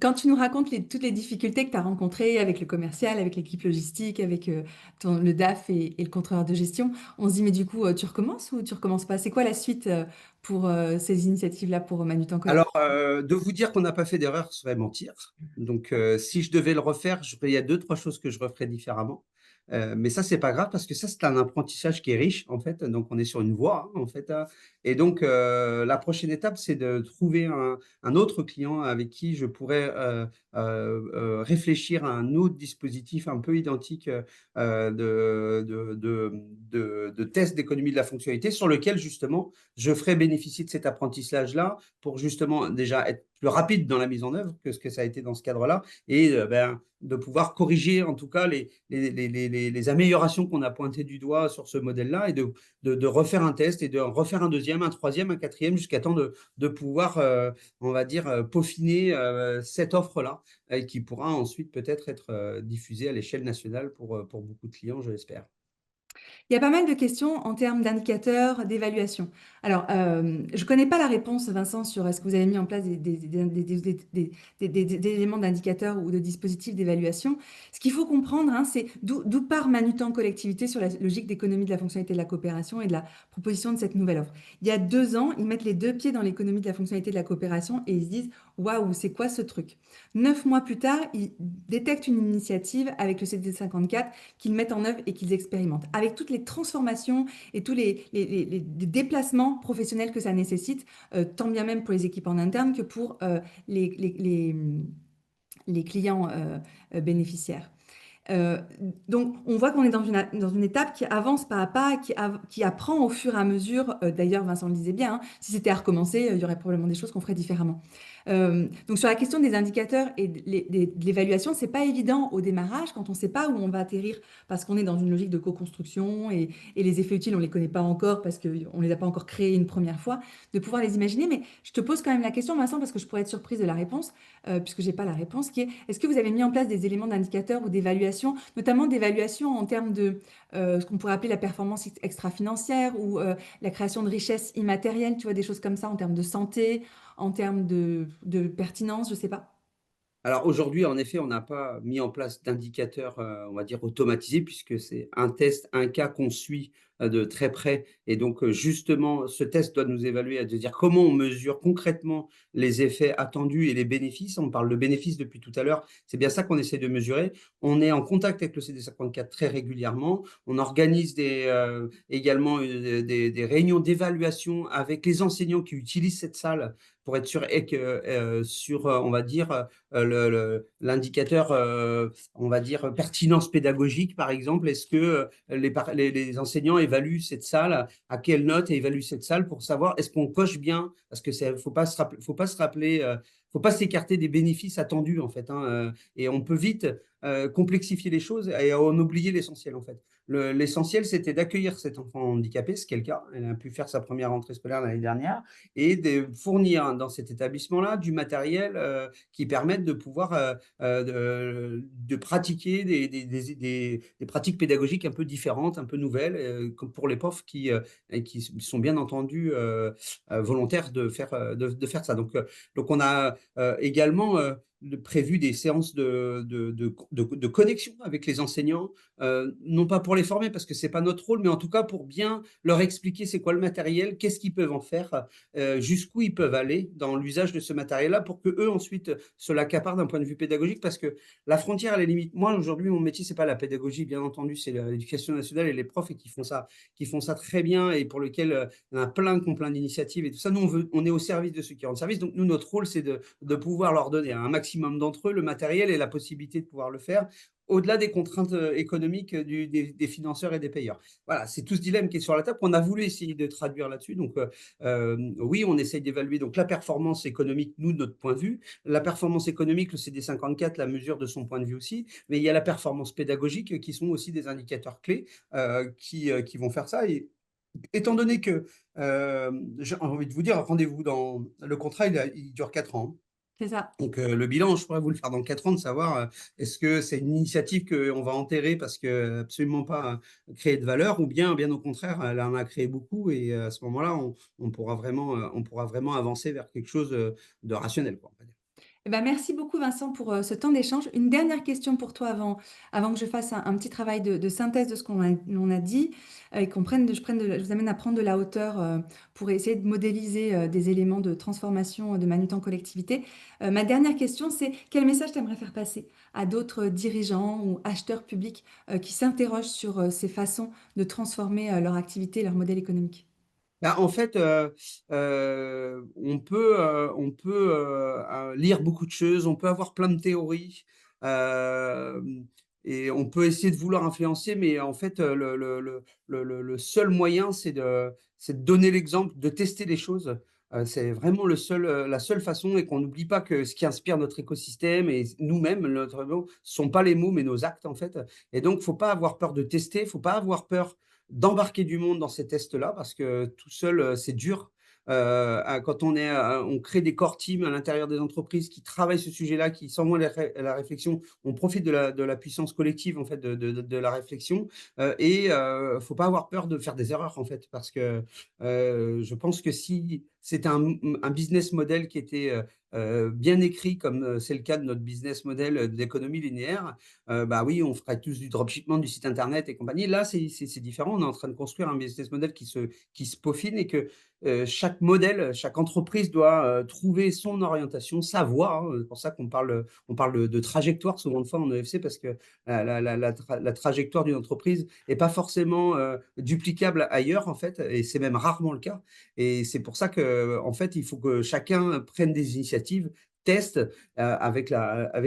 Quand tu nous racontes toutes les difficultés que tu as rencontrées avec le commercial, avec l'équipe logistique, avec le DAF et le contrôleur de gestion, on se dit, mais du coup, tu recommences ou tu recommences pas? C'est quoi la suite pour ces initiatives-là pour Manutan Collectif? Alors, de vous dire qu'on n'a pas fait d'erreur serait mentir. Donc, si je devais le refaire, il y a 2, 3 choses que je referais différemment. Mais ça, c'est pas grave parce que ça, c'est un apprentissage qui est riche, en fait. Donc, on est sur une voie, hein, en fait. Et donc, la prochaine étape, c'est de trouver un autre client avec qui je pourrais réfléchir à un autre dispositif un peu identique de test d'économie de la fonctionnalité sur lequel, justement, je ferai bénéficier de cet apprentissage-là pour justement déjà être plus rapide dans la mise en œuvre que ce que ça a été dans ce cadre-là et de pouvoir corriger en tout cas les améliorations qu'on a pointées du doigt sur ce modèle-là et de refaire un test et de refaire un deuxième, un troisième, un quatrième jusqu'à temps de pouvoir, on va dire, peaufiner cette offre-là qui pourra ensuite peut-être être diffusée à l'échelle nationale pour beaucoup de clients, je l'espère. Il y a pas mal de questions en termes d'indicateurs, d'évaluation. Alors, je ne connais pas la réponse, Vincent, sur est-ce que vous avez mis en place des éléments d'indicateurs ou de dispositifs d'évaluation. Ce qu'il faut comprendre, hein, c'est d'où part Manutan Collectivité sur la logique d'économie de la fonctionnalité de la coopération et de la proposition de cette nouvelle offre. Il y a 2 ans, ils mettent les 2 pieds dans l'économie de la fonctionnalité de la coopération et ils se disent, waouh, c'est quoi ce truc? 9 mois plus tard, ils détectent une initiative avec le CD54 qu'ils mettent en œuvre et qu'ils expérimentent. Avec toutes les transformations et tous les déplacements professionnels que ça nécessite, tant bien même pour les équipes en interne que pour les clients bénéficiaires. Euh, donc, on voit qu'on est dans une étape qui avance pas à pas, qui apprend au fur et à mesure. D'ailleurs, Vincent le disait bien, hein, si c'était à recommencer, il y aurait probablement des choses qu'on ferait différemment. Donc, sur la question des indicateurs et de l'évaluation, c'est pas évident au démarrage quand on ne sait pas où on va atterrir parce qu'on est dans une logique de co-construction et les effets utiles, on ne les connaît pas encore parce qu'on ne les a pas encore créés une première fois, de pouvoir les imaginer. Mais je te pose quand même la question, Vincent, parce que je pourrais être surprise de la réponse, puisque je n'ai pas la réponse, qui est est-ce que vous avez mis en place des éléments d'indicateurs ou d'évaluation, notamment d'évaluation en termes de ce qu'on pourrait appeler la performance extra-financière ou la création de richesses immatérielles, tu vois, des choses comme ça en termes de santé, en termes de pertinence, je ne sais pas. Alors aujourd'hui, en effet, on n'a pas mis en place d'indicateurs, on va dire, automatisés, puisque c'est un test, un cas qu'on suit de très près. Et donc, justement, ce test doit nous évaluer à de dire comment on mesure concrètement les effets attendus et les bénéfices. On parle de bénéfices depuis tout à l'heure. C'est bien ça qu'on essaie de mesurer. On est en contact avec le CD54 très régulièrement. On organise également des réunions d'évaluation avec les enseignants qui utilisent cette salle pour être sûr et que sur, on va dire, l'indicateur, on va dire, pertinence pédagogique, par exemple. Est-ce que les enseignants évaluent cette salle, à quelle note évaluent cette salle pour savoir est-ce qu'on coche bien, parce que faut pas se rappeler, faut pas s'écarter des bénéfices attendus, en fait, hein, et on peut vite complexifier les choses et en oublier l'essentiel, en fait. L'essentiel, c'était d'accueillir cet enfant handicapé, ce qui est le cas. Elle a pu faire sa première rentrée scolaire l'année dernière et de fournir dans cet établissement-là du matériel qui permettent de pouvoir de pratiquer des pratiques pédagogiques un peu différentes, un peu nouvelles, comme pour les profs qui sont bien entendu volontaires de faire ça. Donc on a également prévu des séances de connexion avec les enseignants, non pas pour les former parce que ce n'est pas notre rôle, mais en tout cas pour bien leur expliquer c'est quoi le matériel, qu'est-ce qu'ils peuvent en faire, jusqu'où ils peuvent aller dans l'usage de ce matériel-là pour qu'eux ensuite se l'accaparent d'un point de vue pédagogique parce que la frontière, à la limite, moi aujourd'hui mon métier c'est pas la pédagogie bien entendu, c'est l'éducation nationale et les profs et qui font ça très bien et pour lequel il y en a plein qui ont plein d'initiatives et tout ça. Nous on est au service de ceux qui rendent service, donc nous notre rôle c'est de pouvoir leur donner à un maximum d'entre eux le matériel et la possibilité de pouvoir le faire au-delà des contraintes économiques des financeurs et des payeurs. Voilà, c'est tout ce dilemme qui est sur la table qu'on a voulu essayer de traduire là-dessus. Donc, oui, on essaye d'évaluer donc la performance économique, nous, de notre point de vue. La performance économique, le CD54 la mesure de son point de vue aussi. Mais il y a la performance pédagogique qui sont aussi des indicateurs clés qui vont faire ça. Et étant donné que, j'ai envie de vous dire, rendez-vous dans le contrat, il dure 4 ans. C'est ça. Donc, le bilan, je pourrais vous le faire dans 4 ans, de savoir est-ce que c'est une initiative qu'on va enterrer parce que absolument pas créer de valeur, ou bien au contraire, elle en a créé beaucoup, et à ce moment-là, on pourra vraiment avancer vers quelque chose de rationnel, quoi, on va dire. Eh ben, merci beaucoup Vincent pour ce temps d'échange. Une dernière question pour toi avant que je fasse un petit travail de synthèse de ce on a dit et je vous amène à prendre de la hauteur pour essayer de modéliser des éléments de transformation de Manutan Collectivité. Ma dernière question, c'est quel message tu aimerais faire passer à d'autres dirigeants ou acheteurs publics qui s'interrogent sur ces façons de transformer leur activité, leur modèle économique? Bah, en fait, on peut, lire beaucoup de choses, on peut avoir plein de théories, hem et on peut essayer de vouloir influencer, mais en fait, le seul moyen, c'est de donner l'exemple, de tester les choses. C'est vraiment la seule façon, et qu'on n'oublie pas que ce qui inspire notre écosystème et nous-mêmes, notre ce sont pas les mots, mais nos actes, en fait. Et donc, faut pas avoir peur de tester, faut pas avoir peur d'embarquer du monde dans ces tests-là, parce que tout seul, c'est dur. Quand on crée des core teams à l'intérieur des entreprises qui travaillent ce sujet-là, qui s'envoient la réflexion, on profite de la puissance collective, en fait, de la réflexion, faut pas avoir peur de faire des erreurs, en fait, parce que, je pense que si c'était un business model qui était, bien écrit, comme, c'est le cas de notre business model, d'économie linéaire, bah oui, on ferait tous du dropshipment, du site internet et compagnie. Là, c'est différent. On est en train de construire un business model qui se peaufine, et que chaque modèle, chaque entreprise doit trouver son orientation, sa voie, hein. C'est pour ça on parle de trajectoire souvent de fois en EFC, parce que la trajectoire d'une entreprise n'est pas forcément duplicable ailleurs, en fait, et c'est même rarement le cas. Et c'est pour ça que, en fait, il faut que chacun prenne des initiatives, teste avec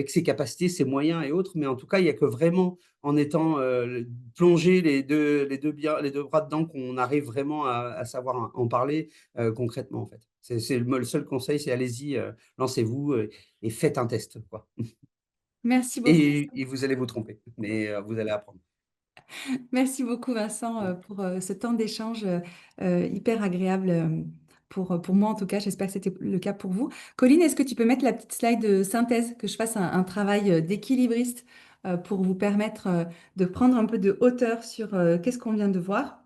ses capacités, ses moyens et autres. Mais en tout cas, il n'y a que vraiment en étant plongé les deux bras dedans, qu'on arrive vraiment à savoir en parler concrètement, en fait. C'est le seul conseil, c'est allez-y, lancez-vous et faites un test, quoi. Merci beaucoup. Et vous allez vous tromper, mais vous allez apprendre. Merci beaucoup Vincent pour ce temps d'échange hyper agréable pour moi en tout cas. J'espère que c'était le cas pour vous. Colline, est-ce que tu peux mettre la petite slide de synthèse, que je fasse un travail d'équilibriste pour vous permettre de prendre un peu de hauteur sur qu'est-ce qu'on vient de voir?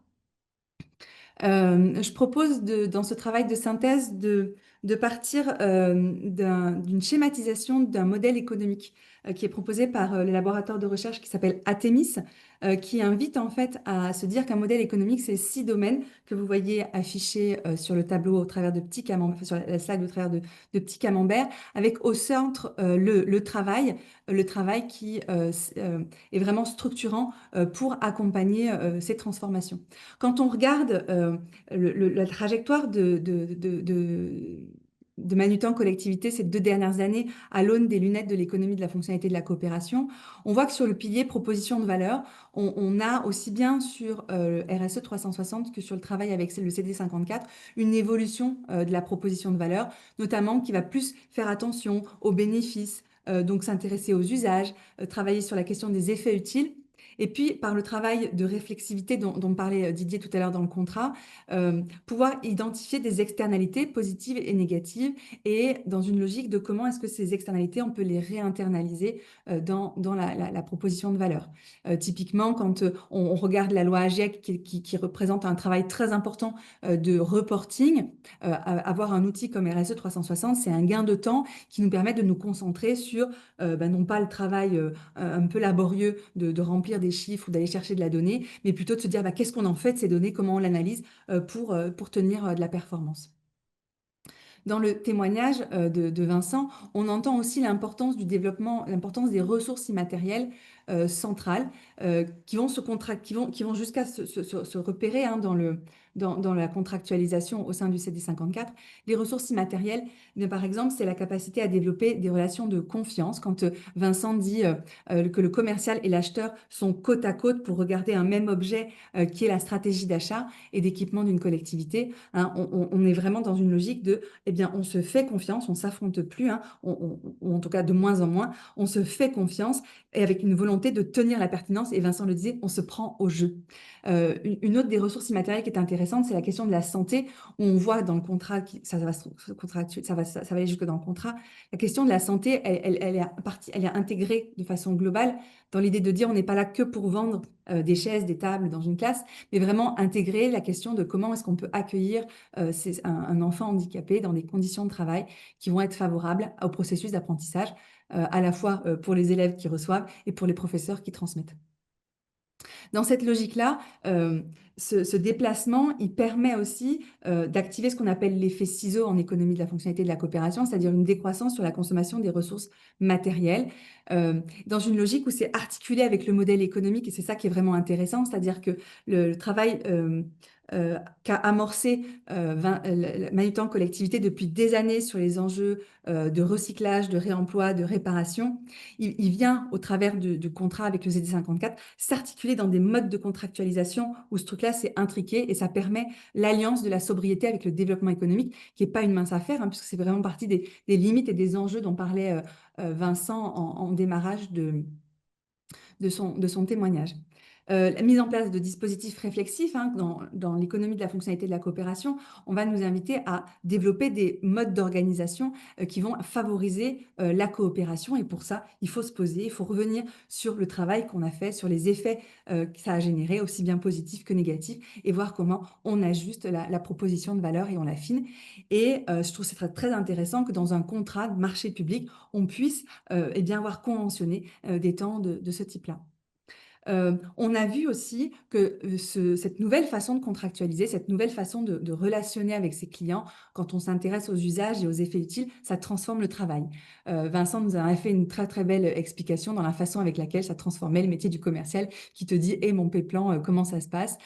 Je propose dans ce travail de synthèse de partir d'une schématisation d'un modèle économique qui est proposé par le laboratoire de recherche qui s'appelle Atemis, qui invite en fait à se dire qu'un modèle économique, c'est 6 domaines que vous voyez affichés sur le tableau au travers de petits camemberts, sur la slide au travers de petits camemberts, avec au centre le travail qui est vraiment structurant pour accompagner ces transformations. Quand on regarde la trajectoire de Manutan Collectivité ces 2 dernières années à l'aune des lunettes de l'économie de la fonctionnalité de la coopération, on voit que sur le pilier proposition de valeur, on a aussi bien sur RSE 360 que sur le travail avec le CD 54 une évolution de la proposition de valeur, notamment qui va plus faire attention aux bénéfices, donc s'intéresser aux usages, travailler sur la question des effets utiles. Et puis, par le travail de réflexivité dont parlait Didier tout à l'heure dans le contrat, pouvoir identifier des externalités positives et négatives, et dans une logique de comment est-ce que ces externalités, on peut les réinternaliser dans la proposition de valeur. Typiquement, quand on regarde la loi AGEC qui représente un travail très important de reporting, avoir un outil comme RSE 360, c'est un gain de temps qui nous permet de nous concentrer sur non pas le travail un peu laborieux de remplir des chiffres ou d'aller chercher de la donnée, mais plutôt de se dire qu'est-ce qu'on en fait de ces données, comment on l'analyse pour tenir de la performance. Dans le témoignage de Vincent, on entend aussi l'importance du développement, l'importance des ressources immatérielles centrales qui vont jusqu'à se repérer dans la contractualisation au sein du CD54. Les ressources immatérielles, par exemple, c'est la capacité à développer des relations de confiance. Quand Vincent dit que le commercial et l'acheteur sont côte à côte pour regarder un même objet qui est la stratégie d'achat et d'équipement d'une collectivité, hein, on est vraiment dans une logique de eh bien, on se fait confiance, on ne s'affronte plus, hein, ou en tout cas de moins en moins, on se fait confiance, et avec une volonté de tenir la pertinence, et Vincent le disait, on se prend au jeu. Une autre des ressources immatérielles qui est intéressante, intéressante, c'est la question de la santé, où on voit dans le contrat, ça va aller jusque dans le contrat, la question de la santé, elle est intégrée de façon globale dans l'idée de dire on n'est pas là que pour vendre des chaises, des tables dans une classe, mais vraiment intégrer la question de comment est-ce qu'on peut accueillir un enfant handicapé dans des conditions de travail qui vont être favorables au processus d'apprentissage, à la fois pour les élèves qui reçoivent et pour les professeurs qui transmettent. Dans cette logique-là, ce déplacement, il permet aussi d'activer ce qu'on appelle l'effet ciseau en économie de la fonctionnalité de la coopération, c'est-à-dire une décroissance sur la consommation des ressources matérielles, dans une logique où c'est articulé avec le modèle économique, et c'est ça qui est vraiment intéressant, c'est-à-dire que le travail qu'a amorcé Manutan Collectivité depuis des années sur les enjeux de recyclage, de réemploi, de réparation, il vient, au travers du contrat avec le ZD54, s'articuler dans des modes de contractualisation où ce truc-là, c'est intriqué et ça permet l'alliance de la sobriété avec le développement économique, qui n'est pas une mince affaire, puisque c'est vraiment partie des limites et des enjeux dont parlait Vincent en démarrage de son témoignage. La mise en place de dispositifs réflexifs dans l'économie de la fonctionnalité de la coopération, on va nous inviter à développer des modes d'organisation qui vont favoriser la coopération. Et pour ça, il faut se poser, il faut revenir sur le travail qu'on a fait, sur les effets que ça a généré, aussi bien positifs que négatifs, et voir comment on ajuste la proposition de valeur et on l'affine. Et je trouve que c'est très, très intéressant que dans un contrat de marché public, on puisse voir conventionner des temps de ce type-là. On a vu aussi que cette nouvelle façon de contractualiser, cette nouvelle façon de relationner avec ses clients, quand on s'intéresse aux usages et aux effets utiles, ça transforme le travail. Vincent nous a fait une très très belle explication dans la façon avec laquelle ça transformait le métier du commercial, qui te dit hey, mon P-plan, comment ça se passe,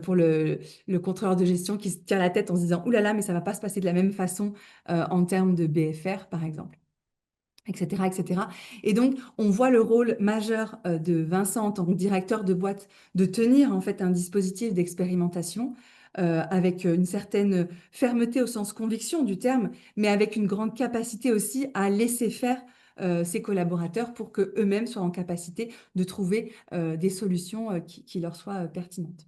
pour le contrôleur de gestion qui se tire la tête en se disant oulala, mais ça va pas se passer de la même façon en termes de BFR, par exemple. Etc., etc. Et donc, on voit le rôle majeur de Vincent en tant que directeur de boîte de tenir en fait un dispositif d'expérimentation avec une certaine fermeté au sens conviction du terme, mais avec une grande capacité aussi à laisser faire ses collaborateurs pour qu'eux-mêmes soient en capacité de trouver des solutions qui leur soient pertinentes.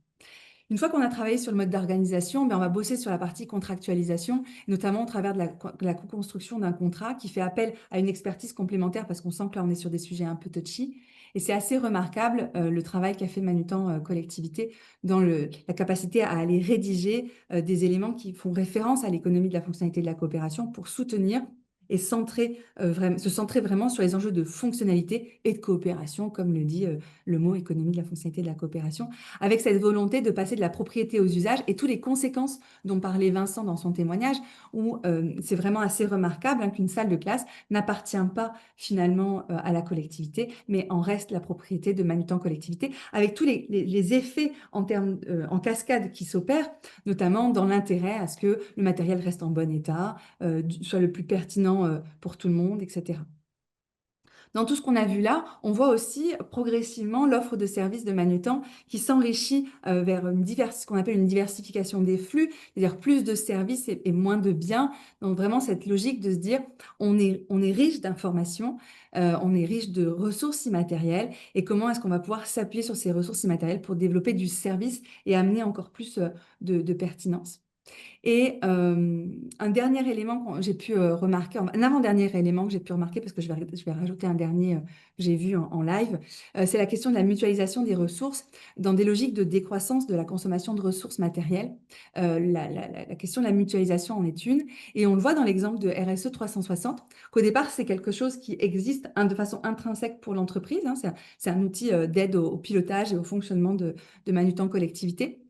Une fois qu'on a travaillé sur le mode d'organisation, on va bosser sur la partie contractualisation, notamment au travers de la co-construction d'un contrat qui fait appel à une expertise complémentaire parce qu'on sent que là, on est sur des sujets un peu touchy. Et c'est assez remarquable le travail qu'a fait Manutan Collectivité dans la capacité à aller rédiger des éléments qui font référence à l'économie de la fonctionnalité de la coopération pour soutenir et se centrer vraiment sur les enjeux de fonctionnalité et de coopération, comme le dit le mot économie de la fonctionnalité de la coopération, avec cette volonté de passer de la propriété aux usages et toutes les conséquences dont parlait Vincent dans son témoignage, où c'est vraiment assez remarquable qu'une salle de classe n'appartient pas finalement à la collectivité, mais en reste la propriété de Manutan Collectivité, avec tous les effets en termes en cascade qui s'opèrent, notamment dans l'intérêt à ce que le matériel reste en bon état, soit le plus pertinent pour tout le monde, etc. Dans tout ce qu'on a vu là, on voit aussi progressivement l'offre de services de Manutan qui s'enrichit vers ce qu'on appelle une diversification des flux, c'est-à-dire plus de services et moins de biens. Donc vraiment cette logique de se dire on est riche d'informations, on est riche de ressources immatérielles et comment est-ce qu'on va pouvoir s'appuyer sur ces ressources immatérielles pour développer du service et amener encore plus de pertinence. Et un dernier élément que j'ai pu remarquer, un avant-dernier élément que j'ai pu remarquer, parce que je vais rajouter un dernier que j'ai vu en live, c'est la question de la mutualisation des ressources dans des logiques de décroissance de la consommation de ressources matérielles. La question de la mutualisation en est une, et on le voit dans l'exemple de RSE 360, qu'au départ, c'est quelque chose qui existe de façon intrinsèque pour l'entreprise. C'est un outil d'aide au pilotage et au fonctionnement de Manutan Collectivité.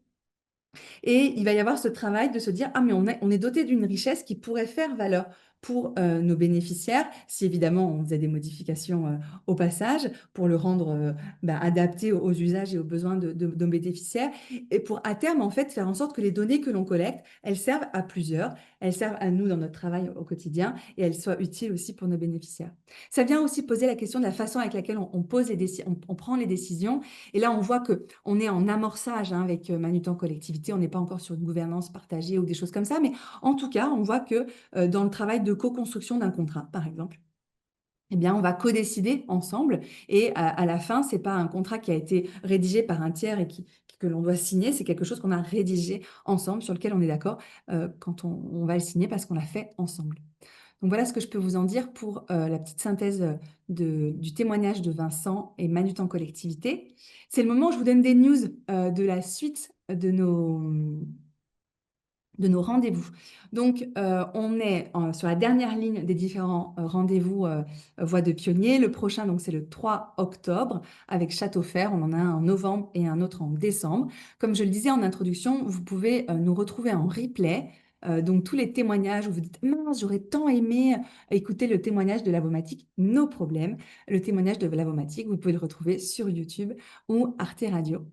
Et il va y avoir ce travail de se dire, ah mais on est doté d'une richesse qui pourrait faire valeur pour nos bénéficiaires, si évidemment on faisait des modifications au passage pour le rendre adapté aux usages et aux besoins de nos bénéficiaires, et pour à terme en fait faire en sorte que les données que l'on collecte, elles servent à plusieurs, elles servent à nous dans notre travail au quotidien et elles soient utiles aussi pour nos bénéficiaires. Ça vient aussi poser la question de la façon avec laquelle on pose on prend les décisions, et là on voit qu'on est en amorçage avec Manutan Collectivité, on n'est pas encore sur une gouvernance partagée ou des choses comme ça, mais en tout cas on voit que dans le travail de co-construction d'un contrat, par exemple, eh bien, on va co-décider ensemble et à la fin, ce n'est pas un contrat qui a été rédigé par un tiers et qui que l'on doit signer, c'est quelque chose qu'on a rédigé ensemble, sur lequel on est d'accord quand on va le signer parce qu'on l'a fait ensemble. Donc voilà ce que je peux vous en dire pour la petite synthèse du témoignage de Vincent et Manutan Collectivité. C'est le moment où je vous donne des news de la suite de nos rendez-vous. Donc, on est sur la dernière ligne des différents rendez-vous Voix de Pionnier. Le prochain, donc, c'est le 3 octobre avec Châteaufer. On en a un en novembre et un autre en décembre. Comme je le disais en introduction, vous pouvez nous retrouver en replay. Donc, tous les témoignages où vous dites « Mince, j'aurais tant aimé écouter le témoignage de Lavomatique », no problème. Le témoignage de Lavomatique, vous pouvez le retrouver sur YouTube ou Arte Radio.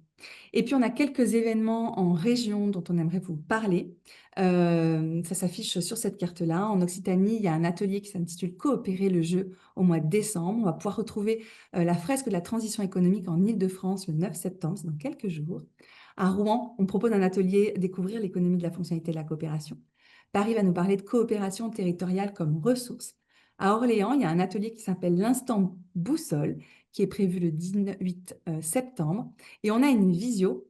Et puis, on a quelques événements en région dont on aimerait vous parler. Ça s'affiche sur cette carte-là. En Occitanie, il y a un atelier qui s'intitule Coopérer le jeu au mois de décembre. On va pouvoir retrouver la fresque de la transition économique en Île-de-France le 9 septembre, c'est dans quelques jours. À Rouen, on propose un atelier Découvrir l'économie de la fonctionnalité de la coopération. Paris va nous parler de coopération territoriale comme ressource. À Orléans, il y a un atelier qui s'appelle l'Instant Boussole, qui est prévu le 18 septembre. Et on a une visio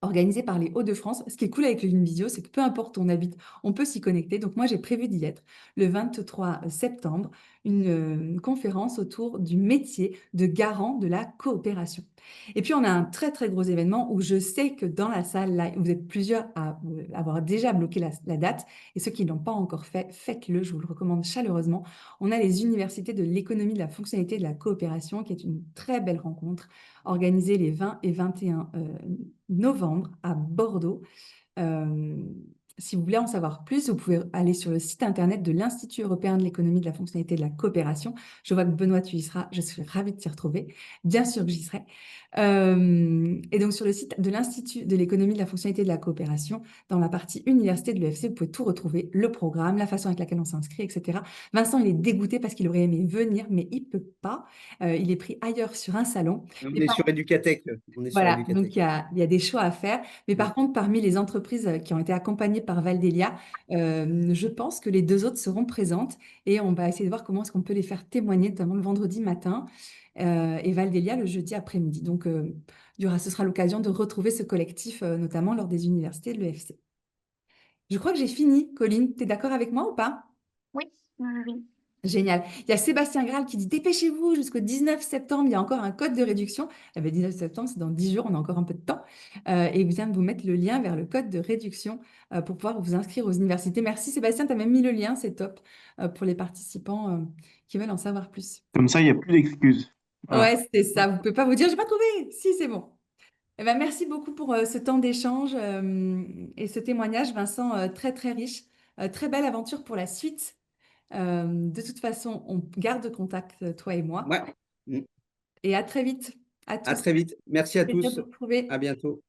organisée par les Hauts-de-France. Ce qui est cool avec une visio, c'est que peu importe où on habite, on peut s'y connecter. Donc moi, j'ai prévu d'y être le 23 septembre, une conférence autour du métier de garant de la coopération. Et puis, on a un très, très gros événement où je sais que dans la salle, là, vous êtes plusieurs à avoir déjà bloqué la date. Et ceux qui ne l'ont pas encore fait, faites-le, je vous le recommande chaleureusement. On a les universités de l'économie de la fonctionnalité de la coopération, qui est une très belle rencontre organisée les 20 et 21 novembre à Bordeaux. Si vous voulez en savoir plus, vous pouvez aller sur le site internet de l'Institut européen de l'économie de la fonctionnalité de la coopération. Je vois que Benoît, tu y seras. Je serai ravie de t'y retrouver. Bien sûr que j'y serai. Et donc, sur le site de l'Institut de l'économie de la fonctionnalité de la coopération, dans la partie université de l'EFC, vous pouvez tout retrouver, le programme, la façon avec laquelle on s'inscrit, etc. Vincent, il est dégoûté parce qu'il aurait aimé venir, mais il ne peut pas. Il est pris ailleurs sur un salon. On est sur Educatec. On est sur Voilà, donc Educatec. il y a des choix à faire. Mais par contre, parmi les entreprises qui ont été accompagnées par Valdelia, je pense que les deux autres seront présentes et on va essayer de voir comment est-ce qu'on peut les faire témoigner, notamment le vendredi matin et Valdelia le jeudi après-midi. Donc, ce sera l'occasion de retrouver ce collectif, notamment lors des universités de l'EFC. Je crois que j'ai fini. Colline, tu es d'accord avec moi ou pas? Oui, oui, oui. Génial. Il y a Sébastien Graal qui dit dépêchez-vous jusqu'au 19 septembre, il y a encore un code de réduction. Eh bien, 19 septembre, c'est dans 10 jours, on a encore un peu de temps. Et il vient de vous mettre le lien vers le code de réduction pour pouvoir vous inscrire aux universités. Merci Sébastien, tu as même mis le lien, c'est top pour les participants qui veulent en savoir plus. Comme ça, il n'y a plus d'excuses. Voilà. Ouais, c'est ça. Vous ne pouvez pas vous dire, j'ai pas trouvé. Si, c'est bon. Eh ben, merci beaucoup pour ce temps d'échange et ce témoignage, Vincent, très, très riche. Très belle aventure pour la suite. De toute façon, on garde contact, toi et moi. Ouais. Mm. Et à très vite à À tous. très vite. Merci à Plaisir de tous. vous retrouver. À bientôt.